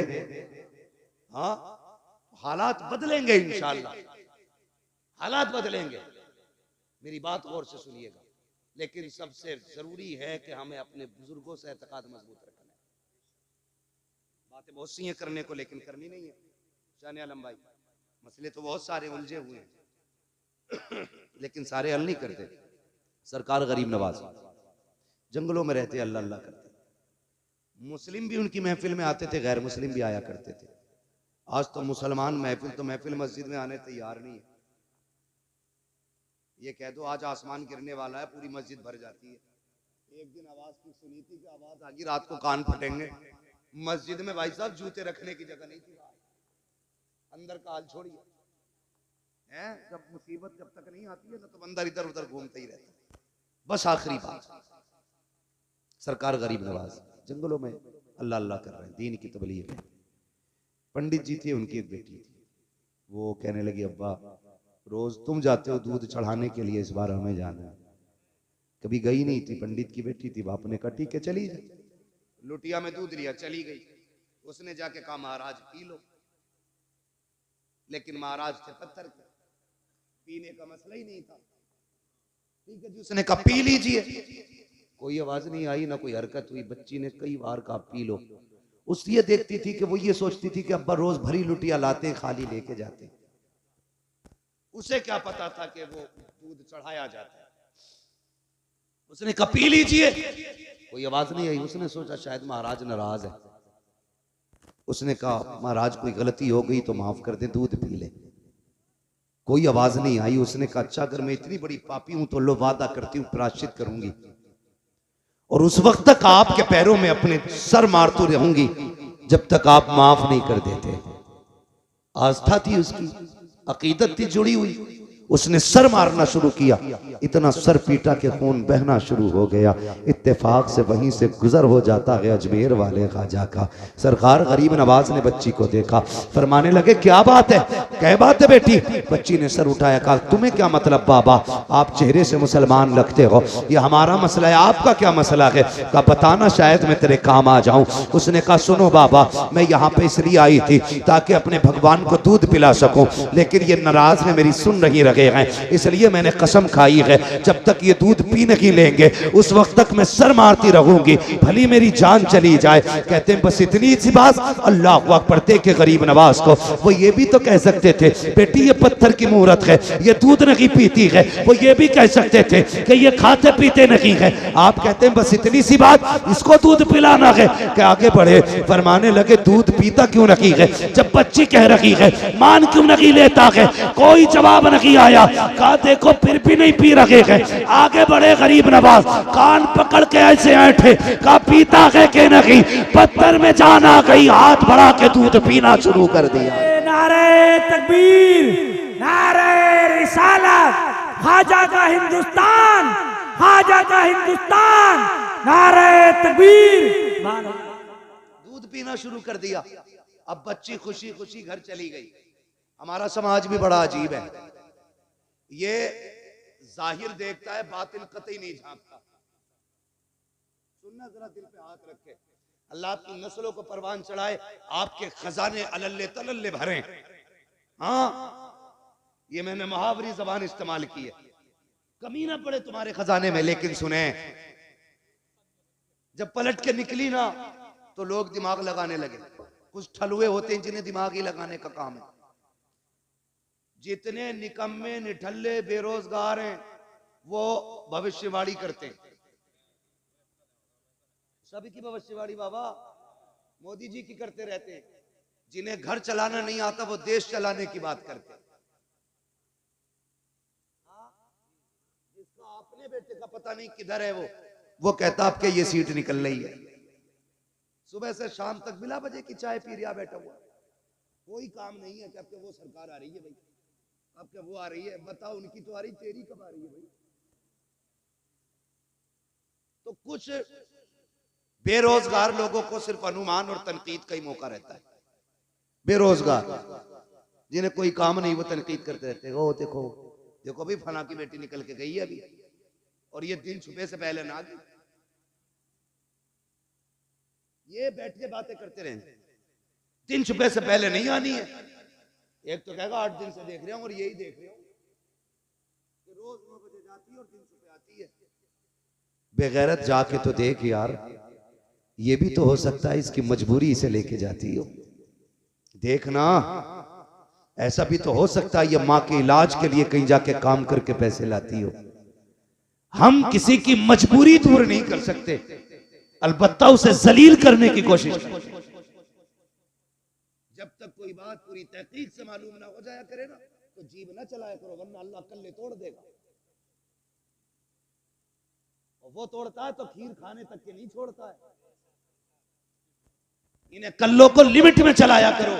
हाँ, हालात बदलेंगे इंशाअल्लाह, हालात बदलेंगे। मेरी बात गौर से सुनिएगा। लेकिन सबसे जरूरी है कि हमें अपने बुजुर्गों से एतकाद मजबूत रखना है। बातें बहुत सी हैं करने को, लेकिन करनी नहीं है। शान आलम भाई, मसले तो बहुत सारे उलझे हुए हैं लेकिन सारे हल नहीं करते। सरकार गरीब नवाज जंगलों में रहते, अल्लाह अल्लाह करते। मुस्लिम भी उनकी महफिल में आते थे, गैर मुस्लिम भी आया करते थे। आज तो मुसलमान महफिल तो महफिल मस्जिद में आने तैयार नहीं है। ये कह दो आज आसमान गिरने वाला है, पूरी मस्जिद भर जाती है। एक दिन आवाज की सुनी थी कि आवाज आ गई, रात को कान फटेंगे। मस्जिद में भाई साहब जूते रखने की जगह नहीं थी, अंदर का हाल छोड़िए। जब मुसीबत जब तक नहीं आती है ना, तो बंदा इधर उधर घूमते ही रहता है। बस आखिरी बात, सरकार गरीब नवाज जंगलों में अल्लाह अल्लाह कर रहे हैं, दीन की तबलीग है। पंडित जी थे, उनकी एक बेटी थी। वो कहने लगी, अब्बा रोज तुम जाते हो दूध चढ़ाने के लिए, इस बार हमें जाना है। कभी गई नहीं थी, पंडित की बेटी थी। बाप ने कहा ठीक है चली जा। लुटिया में दूध लिया, चली गई। उसने जाके कहा महाराज पी लो। लेकिन महाराज थे पत्थर के, पीने का मसला ही नहीं था। ठीक है जी, उसने कहा पी लीजिए। कोई आवाज नहीं आई, ना कोई हरकत हुई। बच्ची ने कई बार कहा पी लो। उस ये देखती थी कि वो ये सोचती थी कि अब्बा रोज भरी लुटिया लाते, खाली लेके जाते। उसे क्या पता था कि वो दूध चढ़ाया जाता है। उसने कहा पी लीजिए, कोई आवाज नहीं आई। उसने सोचा शायद महाराज नाराज है। उसने कहा महाराज कोई गलती हो गई तो माफ कर दे, दूध पी ले। कोई आवाज नहीं आई। उसने कहा अच्छा अगर मैं इतनी बड़ी पापी हूं तो लो वादा करती हूं प्रायश्चित करूंगी और उस वक्त तक आपके पैरों में अपने सर मारती रहूंगी जब तक आप माफ नहीं कर देते। आस्था थी उसकी, अकीदत थी जुड़ी हुई। उसने सर मारना शुरू किया, इतना सर पीटा के खून बहना शुरू हो गया। इत्तेफाक से वहीं से गुजर हो जाता है अजमेर वाले ख्वाजा का। सरकार गरीब नवाज ने बच्ची को देखा, फरमाने लगे क्या बात है, क्या बात है बेटी। बच्ची ने सर उठाया, कहा तुम्हें क्या मतलब बाबा, आप चेहरे से मुसलमान लगते हो, ये हमारा मसला है, आपका क्या मसला है। कहा बताना शायद मैं तेरे काम आ जाऊं। उसने कहा सुनो बाबा, मैं यहाँ पे इसलिए आई थी ताकि अपने भगवान को दूध पिला सकूं, लेकिन ये नाराज है, मेरी सुन नहीं रहे हैं, इसलिए मैंने कसम खाई है जब तक ये दूध पी नहीं लेंगे उस वक्त तक मैं सर मारती रहूंगी, भली मेरी जान चली जाए। कहते हैं बस इतनी सी बात। अल्लाह अकबर के गरीब नवाज को वो ये भी तो कह सकते थे बेटी ये पत्थर की मूरत है, ये दूध नहीं पीती है। वो ये भी कह सकते थे कि ये खाते पीते नहीं है। आप कहते हैं बस इतनी सी बात, इसको दूध पिलाना है। कि आगे बढ़े, फरमाने लगे दूध पीता क्यों नहीं है, जब बच्ची कह रही है मान क्यों नहीं लेता है। कोई जवाब नहीं आया। कहा देखो फिर भी नहीं पी रहे हैं। आगे बढ़े गरीब नवाज, कान पकड़ के ऐसे ऐठे, कहा पीता है कि नहीं। पत्थर में जान आ गई, हाथ बढ़ा के दूध पीना शुरू कर दिया।
नारे तकबीर, नारे रिसालत, ख्वाजा का हिंदुस्तान, ख्वाजा का हिंदुस्तान, नारे तकबीर।
दूध पीना शुरू कर दिया। अब बच्ची खुशी खुशी घर चली गई। हमारा समाज भी बड़ा अजीब है, ये जाहिर देखता है बातिन कतई नहीं झांकता। सुनना जरा दिल पे हाथ रखे, अल्लाह की नस्लों को परवान चढ़ाए, आपके खजाने अलल्ले तलल्ले भरे। हाँ ये मैंने मुहावरी जबान इस्तेमाल की है, कमी ना पड़े तुम्हारे खजाने में। लेकिन सुने, जब पलट के निकली ना तो लोग दिमाग लगाने लगे। कुछ ठलुए होते हैं जिन्हें दिमाग ही लगाने का काम है। जितने निकम्मे निठल्ले बेरोजगार हैं वो भविष्यवाणी करते हैं। सभी की भविष्यवाणी बाबा मोदी जी की करते रहते हैं। जिन्हें घर चलाना नहीं आता वो देश चलाने की बात करते हैं। जिसका अपने बेटे का पता नहीं किधर है वो कहता आपके ये सीट निकल रही है। सुबह से शाम तक बिला बजे की चाय पी रिया बैठा हुआ, कोई काम नहीं है कि आपके वो सरकार आ रही है भाई, आपके वो आ रही है, बताओ उनकी तो आ रही, तेरी कब आ रही है भाई। तो कुछ बेरोजगार लोगों को सिर्फ अनुमान और तनकीद का ही मौका रहता है। बेरोजगार जिन्हें कोई काम नहीं वो तनकीद करते रहते हैं। ओ देखो देखो भाई फला की बेटी निकल के गई है अभी, और ये दिन छुपे से पहले ना गई। ये बैठ के बातें करते रहे, दिन छुपे से पहले नहीं आनी है। एक तो कहेगा 8 दिन से देख रहे हो और यही देख रहे हो कि रोज 9 बजे जाती है और दिन छुपे आती है। बेगैरत जाके तो देख यार, ये भी तो हो सकता है इसकी मजबूरी इसे लेके जाती हो। देखना ऐसा भी तो हो सकता है ये माँ के इलाज के लिए कहीं जाके काम करके पैसे लाती हो। हम किसी की मजबूरी दूर नहीं कर सकते, अलबत्ता उसे जलील करने की कोशिश करें। जब तक कोई बात पूरी तहकीक से मालूम ना हो जाया करे ना तो जीभ ना चलाया करो, वरना अल्लाह कल्ले तोड़ देगा। और वो तोड़ता है तो खीर खाने तक के नहीं छोड़ता है। इन्हें कल्लों को लिमिट में चलाया करो,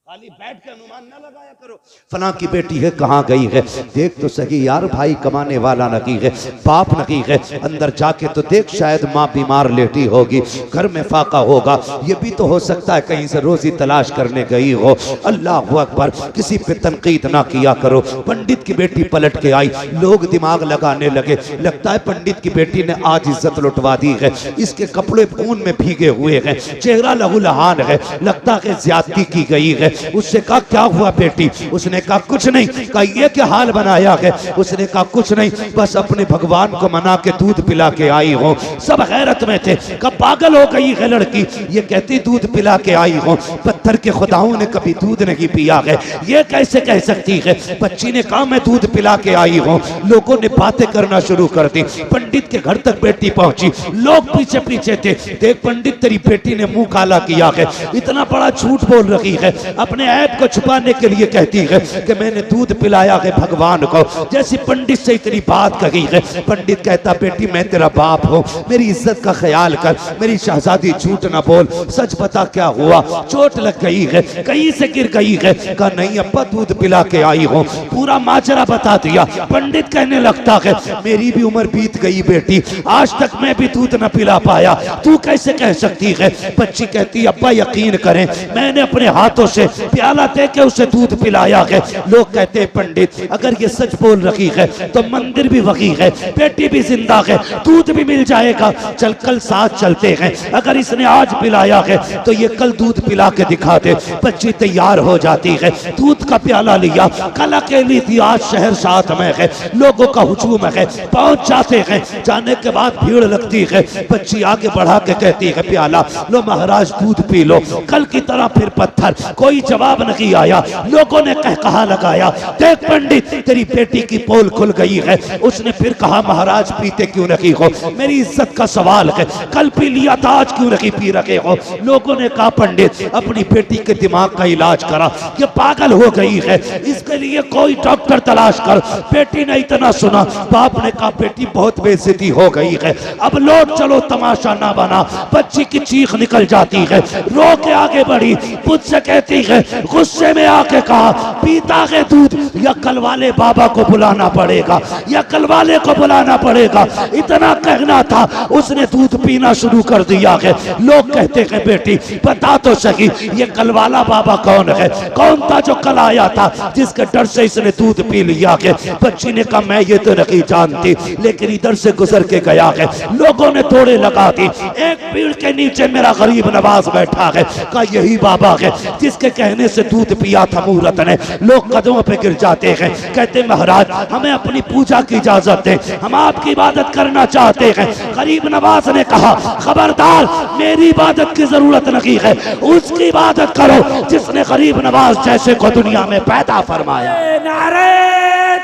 खाली बैठ के अनुमान ना लगाया करो। फला की बेटी है कहाँ गई है, देख तो सही यार, भाई कमाने वाला नहीं है, बाप नहीं है, अंदर जाके तो देख शायद माँ बीमार लेटी होगी, घर में फाका होगा। ये भी तो हो सकता है कहीं से रोजी तलाश करने गई हो। अल्लाह अकबर, किसी पे तनकीद ना किया करो। पंडित की बेटी पलट के आई, लोग दिमाग लगाने लगे, लगता है पंडित की बेटी ने आज इज्जत लुटवा दी है, इसके कपड़े खून में भीगे हुए हैं, चेहरा लहूलुहान है, लगता है ज्यादती की गई है। उससे कहा क्या हुआ बेटी? उसने कहा कुछ नहीं। कहा ये क्या हाल बनाया है? उसने कहा कुछ नहीं, बस अपने भगवान को मना के दूध पिला के आई हो। सब हैरत में थे। कहा पागल हो गई है लड़की, ये कहती दूध पिला के आई हो, पत्थर के खुदाओं ने कभी दूध नहीं पिया है, ये कैसे कह सकती है? बच्ची ने कहा मैं दूध पिला के आई हूँ। लोगों ने बातें करना शुरू कर दी। पंडित के घर तक बेटी पहुंची, लोग पीछे पीछे थे। देख पंडित तेरी बेटी ने मुंह काला किया है, इतना बड़ा झूठ बोल रही है, अपने ऐप को छुपाने के लिए कहती है कि मैंने दूध पिलाया है भगवान को। जैसी पंडित से इतनी बात कही है, पंडित कहता बेटी मैं तेरा बाप हूँ, मेरी इज्जत का ख्याल कर, मेरी शहजादी झूठ ना बोल, सच बता क्या हुआ? चोट लग गई है, कहीं से गिर गई है? कहा नहीं अब्बा दूध पिला के आई हूँ। पूरा माजरा बता दिया। पंडित कहने लगता है मेरी भी उम्र बीत गई बेटी, आज तक मैं भी दूध न पिला पाया, तू कैसे कह सकती है? बच्ची कहती अब्बा यकीन करें मैंने अपने हाथों से प्याला दे के उसे दूध पिलाया है। लोग कहते हैं पंडित अगर ये सच बोल रही है तो मंदिर भी वही है, बेटी भी जिंदा है, दूध भी मिल जाएगा, चल कल साथ चलते हैं, अगर इसने आज पिलाया है तो ये कल दूध पिला के दिखा दे। बच्ची तैयार हो जाती है, दूध का प्याला लिया, कल अकेली थी, आज शहर साथ में है, लोगों का हुजूम है, पहुंच जाते हैं। जाने के बाद भीड़ लगती है, बच्ची आगे बढ़ा के कहती है प्याला लो महाराज दूध पी लो। कल की तरह फिर पत्थर, कोई जवाब नहीं आया। लोगों ने कहा लगाया देख पंडित तेरी बेटी की पोल खुल गई है। उसने फिर कहा महाराज पीते क्यों नहीं हो, मेरी इज्जत का सवाल है, कल पी लिया था आज क्यों नहीं पी रहे हो? लोगों ने कहा पंडित अपनी बेटी के दिमाग का इलाज करा, ये पागल हो गई है, इसके लिए कोई डॉक्टर तलाश कर। बेटी ने इतना सुना, बाप ने कहा बेटी बहुत बेइज्जती हो गई है, अब लौट चलो तमाशा ना बना। बच्ची की चीख निकल जाती है, रो के आगे बढ़ी, मुझसे कहती है गुस्से में आके कहा पीता है दूध या कल वाले बाबा को बुलाना पड़ेगा, या कल वाले को बुलाना पड़ेगा। इतना कहना था, उसने दूध पीना शुरू कर दिया है। लोग कहते हैं बेटी बता तो सही ये कल वाला बाबा कौन है, कौन था जो कल आया था जिसके डर से इसने दूध पी लिया है? बच्ची ने कहा मैं ये तो नहीं जानती, लेकिन इधर से गुजर के गया है। लोगों ने तोड़े लगा दी, एक पेड़ के नीचे मेरा गरीब नवाज बैठा है, कहा यही बाबा है जिसके कहने से दूध पिया था मुहूर्त ने। लोग कदमों पे गिर जाते हैं, कहते महाराज हमें अपनी पूजा की इजाजत दें, हम आपकी इबादत करना चाहते हैं। गरीब नवाज ने कहा खबरदार मेरी इबादत की जरूरत नहीं है, उसकी इबादत करो जिसने गरीब नवाज जैसे को दुनिया में पैदा फरमाया।
नारे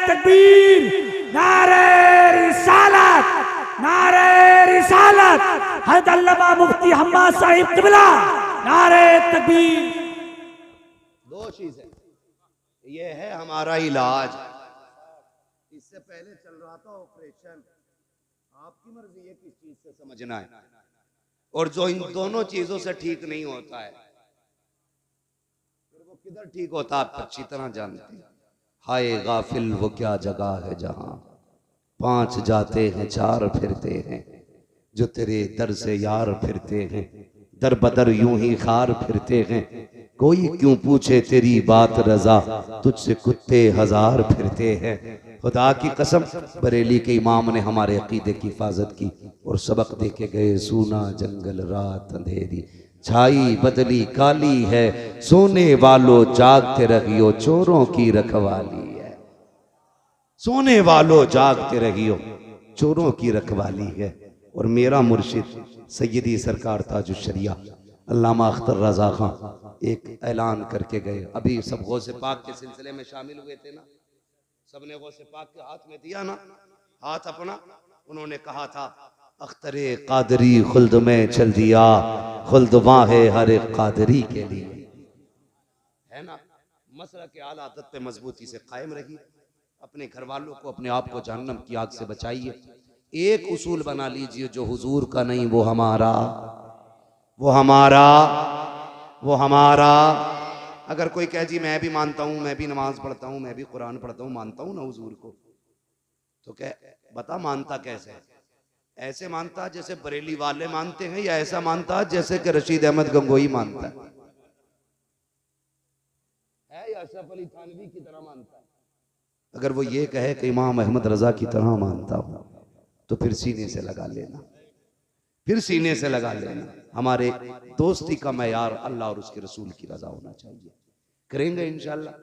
तकबीर, नारे रिसालत, नारे रिसालत, हज़रत अल्लामा मुफ्ती हम्माद साहिब क़िबला, नारे तकबीर।
दो चीजें, ये है हमारा इलाज। इससे पहले चल रहा था ऑपरेशन, आपकी मर्जी है किस चीज से समझना है, और जो इन दोनों चीजों से ठीक नहीं होता है फिर वो किधर ठीक होता आप अच्छी तरह जानते हैं। हाय गाफिल वो क्या जगह है जहां पांच जाते हैं चार फिरते हैं, जो तेरे दर से यार फिरते हैं, दर बदर यूं ही खार फिरते हैं, कोई क्यों पूछे तेरी बात रजा, तुझसे कुत्ते हजार फिरते हैं। खुदा की कसम बरेली के इमाम ने हमारे अकीदे की हिफाजत की और सबक दे के गए। सूना जंगल रात अंधेरी छाई बदली काली है, सोने वालों जागते रहियो चोरों की रखवाली है। सोने वालों जागते रहियो चोरों की रखवाली है। और मेरा मुर्शिद सैयदी सरकार ताजुश्शरिया अल्लामा अख्तर रजा खां एक ऐलान करके गए। अभी सब गौसे पाक के सिलसिले में शामिल हुए थे ना, सबने गौसे पाक के हाथ में दिया ना हाथ अपना। उन्होंने कहा था अख्तरे कादरी खुल्द में चल दिया, खुल्द वहाँ है हर एक कादरी के लिए, है ना। मसला के आला आदत पे मजबूती से कायम रहिए, अपने घर वालों को अपने आप को जहन्नम की आग से बचाइए। एक उसूल बना लीजिए जो हुजूर का नहीं वो हमारा, वो हमारा, वो हमारा। अगर कोई कहे जी मैं भी मानता हूं, मैं भी नमाज पढ़ता हूं, मैं भी कुरान पढ़ता हूं, मानता हूं ना हुजूर को, तो क्या बता मानता कैसे है? ऐसे मानता जैसे बरेली वाले मानते हैं, या ऐसा मानता जैसे कि रशीद अहमद गंगोई मानता है या अशरफ अली थानवी की तरह मानता है? अगर वो ये कहे कि इमाम अहमद रजा की तरह मानता हूं तो फिर सीने से लगा लेना, फिर सीने से लगा लेना। हमारे दोस्ती का मयार अल्लाह और उसके रसूल की रजा होना चाहिए। करेंगे इंशाल्लाह।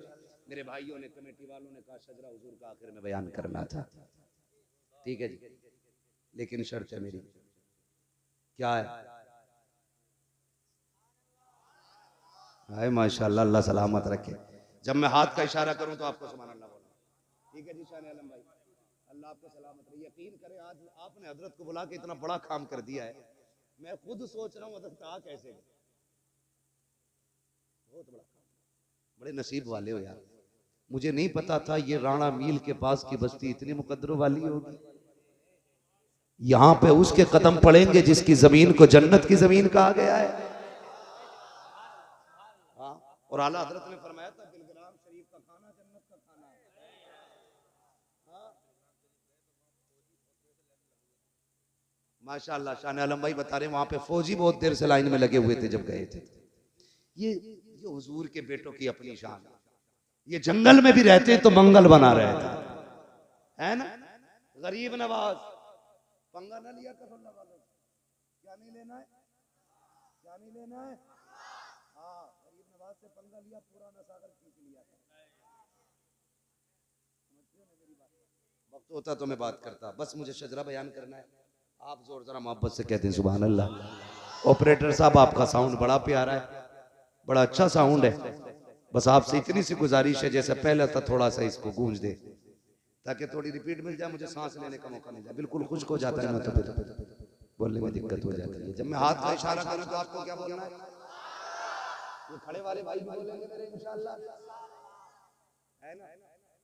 मेरे भाइयों ने, कमेटी वालों ने कहा शजरा हुजूर का आखिर में बयान करना था, ठीक है जी, लेकिन शर्त है मेरी, क्या है? हाय माशाल्लाह, अल्लाह सलामत रखे। जब मैं हाथ का इशारा करूं तो आपको सुभान अल्लाह बोलना, ठीक है जी। शान आलम भाई, अल्लाह आपको सलामत रखे। यकीन करें आज आपने हजरत को बुला के इतना बड़ा काम कर दिया है, मैं खुद सोच रहा हूं हजरत आ कैसे, बहुत बड़ा काम। बड़े नसीब वाले हो यार, मुझे नहीं पता था ये राणा मील के पास की बस्ती इतनी मुकद्दरों वाली होगी। यहां पे उसके कदम पड़ेंगे जिसकी जमीन को जन्नत की जमीन कहा गया है। हाँ, और आला हजरत ने फरमाया था बिलग्राम शरीफ का खाना जन्नत का खाना है। हाँ? माशाअल्लाह, शान आलम भाई बता रहे वहां पे फौजी बहुत देर से लाइन में लगे हुए थे जब गए थे। ये हुजूर के बेटों की अपनी शान, ये जंगल में भी रहते तो मंगल बना रहे थे, है ना। गरीब नवाज, पंगा ना लिया कर अल्लाह वालों, क्या नहीं लेना है, क्या नहीं लेना है। हाँ, गरीब नवाज से पंगा लिया, पूरा नसागर खींच लिया। समझते हो ना मेरी बात? वक्त होता तो मैं बात करता, बस मुझे शजरा बयान करना है। आप जोर जरा मोहब्बत से कहते हैं सुभान अल्लाह। ऑपरेटर साहब आपका साउंड बड़ा प्यारा है, बड़ा अच्छा साउंड है। बस आपसे इतनी सी गुजारिश है, जैसे पहले था थोड़ा सा इसको गूंज दे, ताकि थोड़ी रिपीट मिल जाए, मुझे सांस लेने का मौका मिल जाए। बिल्कुल खुश्क हो जाता है ना, तो फिर बोलने में दिक्कत हो जाती है। जब मैं हाथ का इशारा करूं तो आपको क्या बोलना है? ये खड़े वाले भाई भी बोलेंगे मेरे इंशाल्लाह, है ना।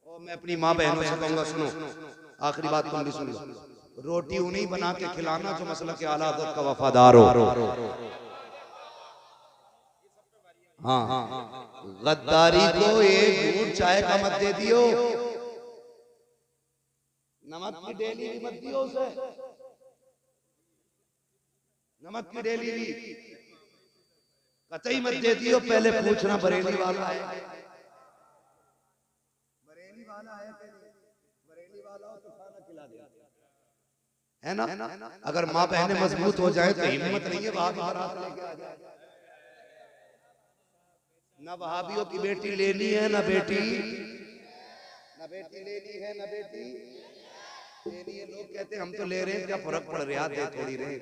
और मैं अपनी माँ बहनों से कहूंगा, सुनो आखिरी बात तुम भी सुन लो, रोटी उन्हीं बना के खिलाना जो मसलक के आला हज़रत का वफादार हो। हाँ, गद्दारी को एक घूंट चाय का मत दे दियो, नमक की डेली भी मत दियो उसे, नमक की डेली भी कतई मत दे दियो। पहले पूछना बरेली वाला है, बरेली वाला है, बरेली वाला हो तो खाना खिला दे, है ना। अगर माँ बहनें मजबूत हो जाए तो हिम्मत नहीं है वहां बारात लेके आ जाए। ना वहाबियों की बेटी लेनी है, ना बेटी लेनी है, ना बेटी लेनी है। लोग कहते हैं हम तो ले रहे हैं, क्या फर्क पड़ रहा है, थोड़ी रहे।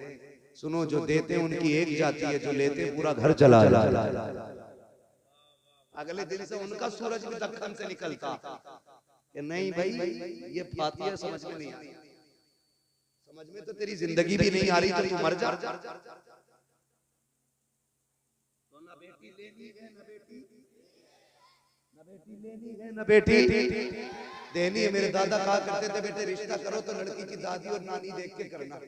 सुनो, जो देते हैं उनकी एक जाती है, जो लेते हैं पूरा घर चला जाता। अगले दिन से उनका सूरज भी दक्कन से निकलता कि नहीं भाई ये फातिहा समझ में नहीं आई, समझ में तो तेरी जिंदगी भी नहीं आ रही, तो तू मर जा। ना बेटी लेनी है, ना बेटी लेनी है, ना बेटी देनी है। मेरे दादा कहा करते थे बेटे रिश्ता करो तो लड़की की दादी और नानी देख के करना।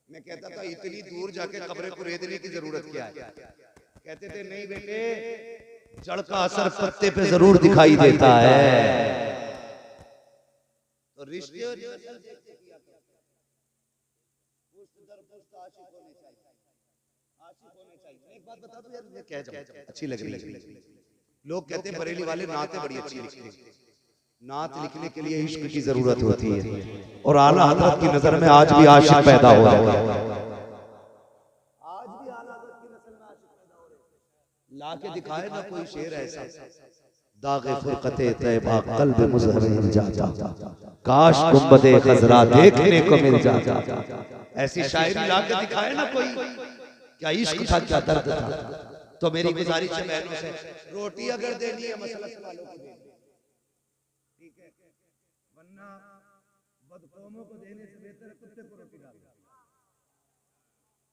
मैं कहता था इतनी दूर जाके कब्र को रेदने की जरूरत क्या है? कहते थे नहीं बेटे, जड़ का असर पत्ते पे जरूर दिखाई देता है। तो रिश्ते एक बात बता दो यार, मैं कह जाऊं, अच्छी लग रही है। लोग कहते हैं बरेली वाले नाते बड़ी अच्छी लिखते हैं। नात लिखने के लिए इश्क की जरूरत होती है, और आला हजरत की नजर में आज भी आशिक पैदा हो रहे हैं। आज भी आला हजरत की नस्ल में आशिक पैदा हो रहे हैं। लाके दिखाए ना कोई शेर ऐसा, दागे फुरकते तैबा कल्ब मुज़हरिन जाता, काश गुंबदे खजरा देखने को मिल जाता। ऐसी शायरी लाके दिखाए ना कोई, क्या इश्क था, क्या दर्द था। तो मेरी गुजारिश है बहनों से, रोटी अगर देनी है मसलक वालों को देनी, ठीक है, वरना बदकौमों को देने से बेहतर कुत्ते को रोटी डाल।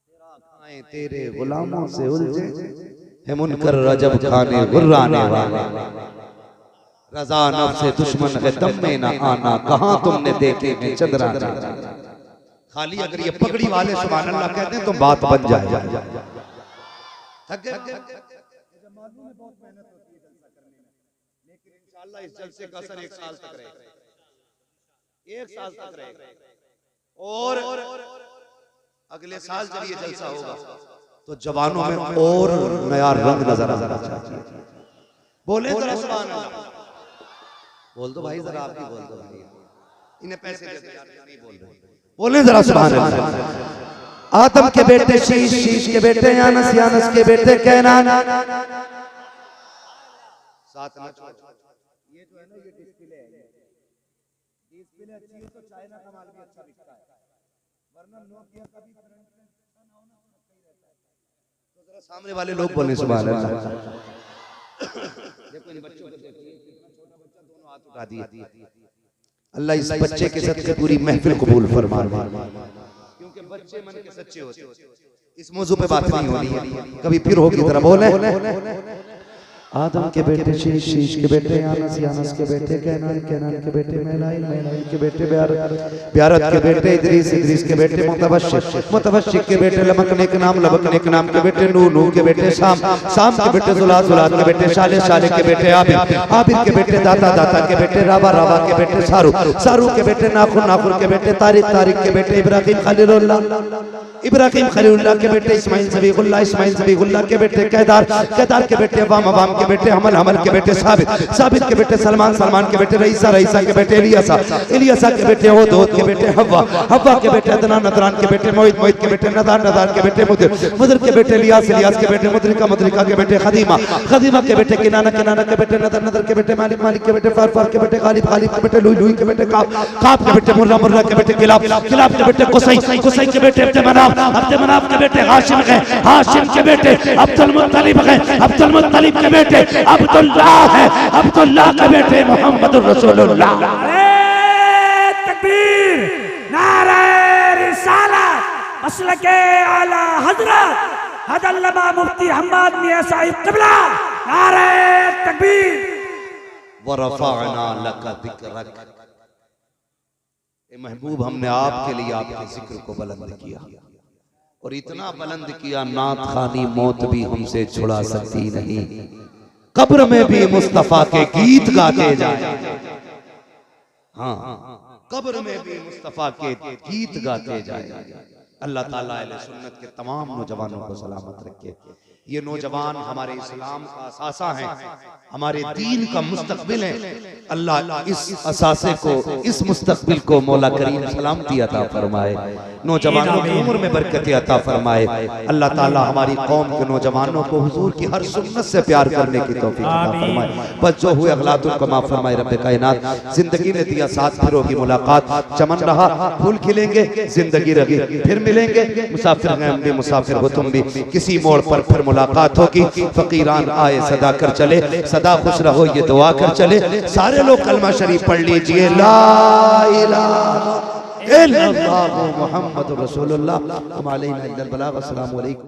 तेरा खाएं तेरे गुलामों से उलझे है मुनकर रजब खाने गुर्राने वाले, रजा नफ्स से दुश्मन है दम में ना आना, कहां तुमने देखे हैं चंद्रा। खाली अगर ये पगड़ी वाले सुभान अल्लाह कहते हैं तो बात बन जाए। थक गए, मालूम है बहुत मेहनत होती है जलसा करने में, लेकिन इंशाअल्लाह इस जलसे का असर 1 साल तक रहेगा, 1 साल तक रहेगा। और अगले साल जब ये जलसा होगा तो जवानों में और नया रंग नजर आना चाहिए। बोले जरा सुभान अल्लाह, बोल दो भाई, जरा आप भी बोल दो भाई, इन्हें पैसे दे दो यार, नहीं बोल रहे, बोले जरा सुभान अल्लाह। आदम के बेटे शीश, शीश के बेटे यानस, यानस के बेटे कैनान, साथ ना छोड़। ये जो है ना ये डिस्प्ले है, डिस्प्ले अच्छी है तो चाइना का माल भी अच्छा बिकता है, वरना नोकिया का भी फ्रंट में अच्छा ना हो ना तो सही रहता है। तो जरा सामने वाले लोग बोले सुभान अल्लाह। देखो इन बच्चों को देखिए, कितना छोटा बच्चा दोनों हाथ उठा दिए। अल्लाह इस बच्चे के सदके पूरी महफिल कबूल फरमा, क्योंकि बच्चे मन के सच्चे होते हैं। इस मौजू पे बात नहीं होनी है, कभी फिर होगी तरह बोले। आदम के बेटे शीश, शीश के बेटे यानस, यानस के बेटे कैनान, कैनान के बेटे मैलाइल, मैलाइल के बेटे ब्यारत, ब्यारत के बेटे इदरीस, इदरीस के बेटे मुतवश्शिक, मुतवश्शिक के बेटे लबकने के नाम, लबकने के नाम के बेटे नूह, नूह के बेटे शाम, शाम के बेटे जुलात, जुलात के बेटे शाले, शाले के बेटे आबिद, आबिद के बेटे दाता, दाता के बेटे रावा, रावा के बेटे सारू, सारू के बेटे नाखुन, नाखुन के बेटे तारिक, तारिक के बेटे इब्राहिम खलीलुल्लाह, इब्राहिम खलीलुल्लाह के बेटे इस्माइल ज़बीहुल्लाह, इस्माइल ज़बीहुल्लाह के बेटे केदार, केदार के बेटे अवाम, अवाम के बेटे हमल, हमल के बेटे साबित, साबित के बेटे सलमान, सलमान के बेटे रईसा, रईसा के बेटे इलियासा, इलियासा के बेटे होद, होद के बेटे हव्वा, हव्वा के बेटे अदनान, अदनान के बेटे मोहित, मोहित के बेटे नदार, नदार के बेटे मुदिर, मुदिर के बेटे इलियास, इलियास के बेटे मुद्रिका, मुद्रिका के बेटे खदीमा, खदीमा के बेटे किनाना, किनाना के बेटे नदर, नदर के बेटे मालिक, मालिक के बेटे फार, फार के बेटे गालिब, गालिब के बेटे लुई, लुई के बेटे काब, काब के बेटे मुर्रा, मुर्रा के बेटे किलाब, किलाब के बेटे कुसै, कुसै के बेटे अब्द मनाफ, अब्द मनाफ के बेटे हाशिम है, हाशिम के बेटे अब्दुल मुत्तलिब है, अब्दुल मुत्तलिब के बेटे अब्दुल्लाह है, अब्दुल्लाह के बेटे मोहम्मदुर रसूलुल्लाह।
नारे तकबीर, नारे रिसालत, मसलके आला हजरत हज़रत मुफ्ती हम्माद मियां साहिब क़िबला, नारे तकबीर।
व रफ़अना लका ज़िक्रक, ए महबूब हमने आपके लिए आपके जिक्र को बुलंद किया, और इतना बुलंद किया नात खानी मौत भी हमसे छुड़ा सकती नहीं, कब्र में भी मुस्तफा के गीत गाते जाए। हाँ, कब्र में भी मुस्तफा के गीत गाते जाए। अल्लाह ताला अहले सुन्नत के तमाम नौजवानों को सलामत रखे। ये नौजवान हमारे इस्लाम का असासा है, हमारे दीन का मुस्तकबिल है। अल्लाह इस असासे को, इस मुस्तकबिल को मौला करीम सलामती अता फरमाए, नौजवानों की उम्र में बरकत अता फरमाए। अल्लाह ताला हमारी कौम के नौजवानों को हुजूर की हर सुन्नत से प्यार करने की तौफीक अता फरमाए। बस जो हुए अगलातुल को माफ फरमाए रब्बे कायनात। जिंदगी ने दिया साथ, फिर होगी मुलाकात, चमन रहा फूल खिलेंगे, जिंदगी रही फिर मिलेंगे, मुसाफिर हैं हम भी, मुसाफिर हो तुम भी, किसी मोड़ पर फिर मुलाकात होगी। फकीरान आए सदा कर चले, सदा खुश रहो ये दुआ कर चले। सारे लोग कलमा शरीफ पढ़ लीजिए, ला इलाहा इल्लल्लाह मुहम्मदुर रसूलुल्लाह। अस्सलामु अलैकुम।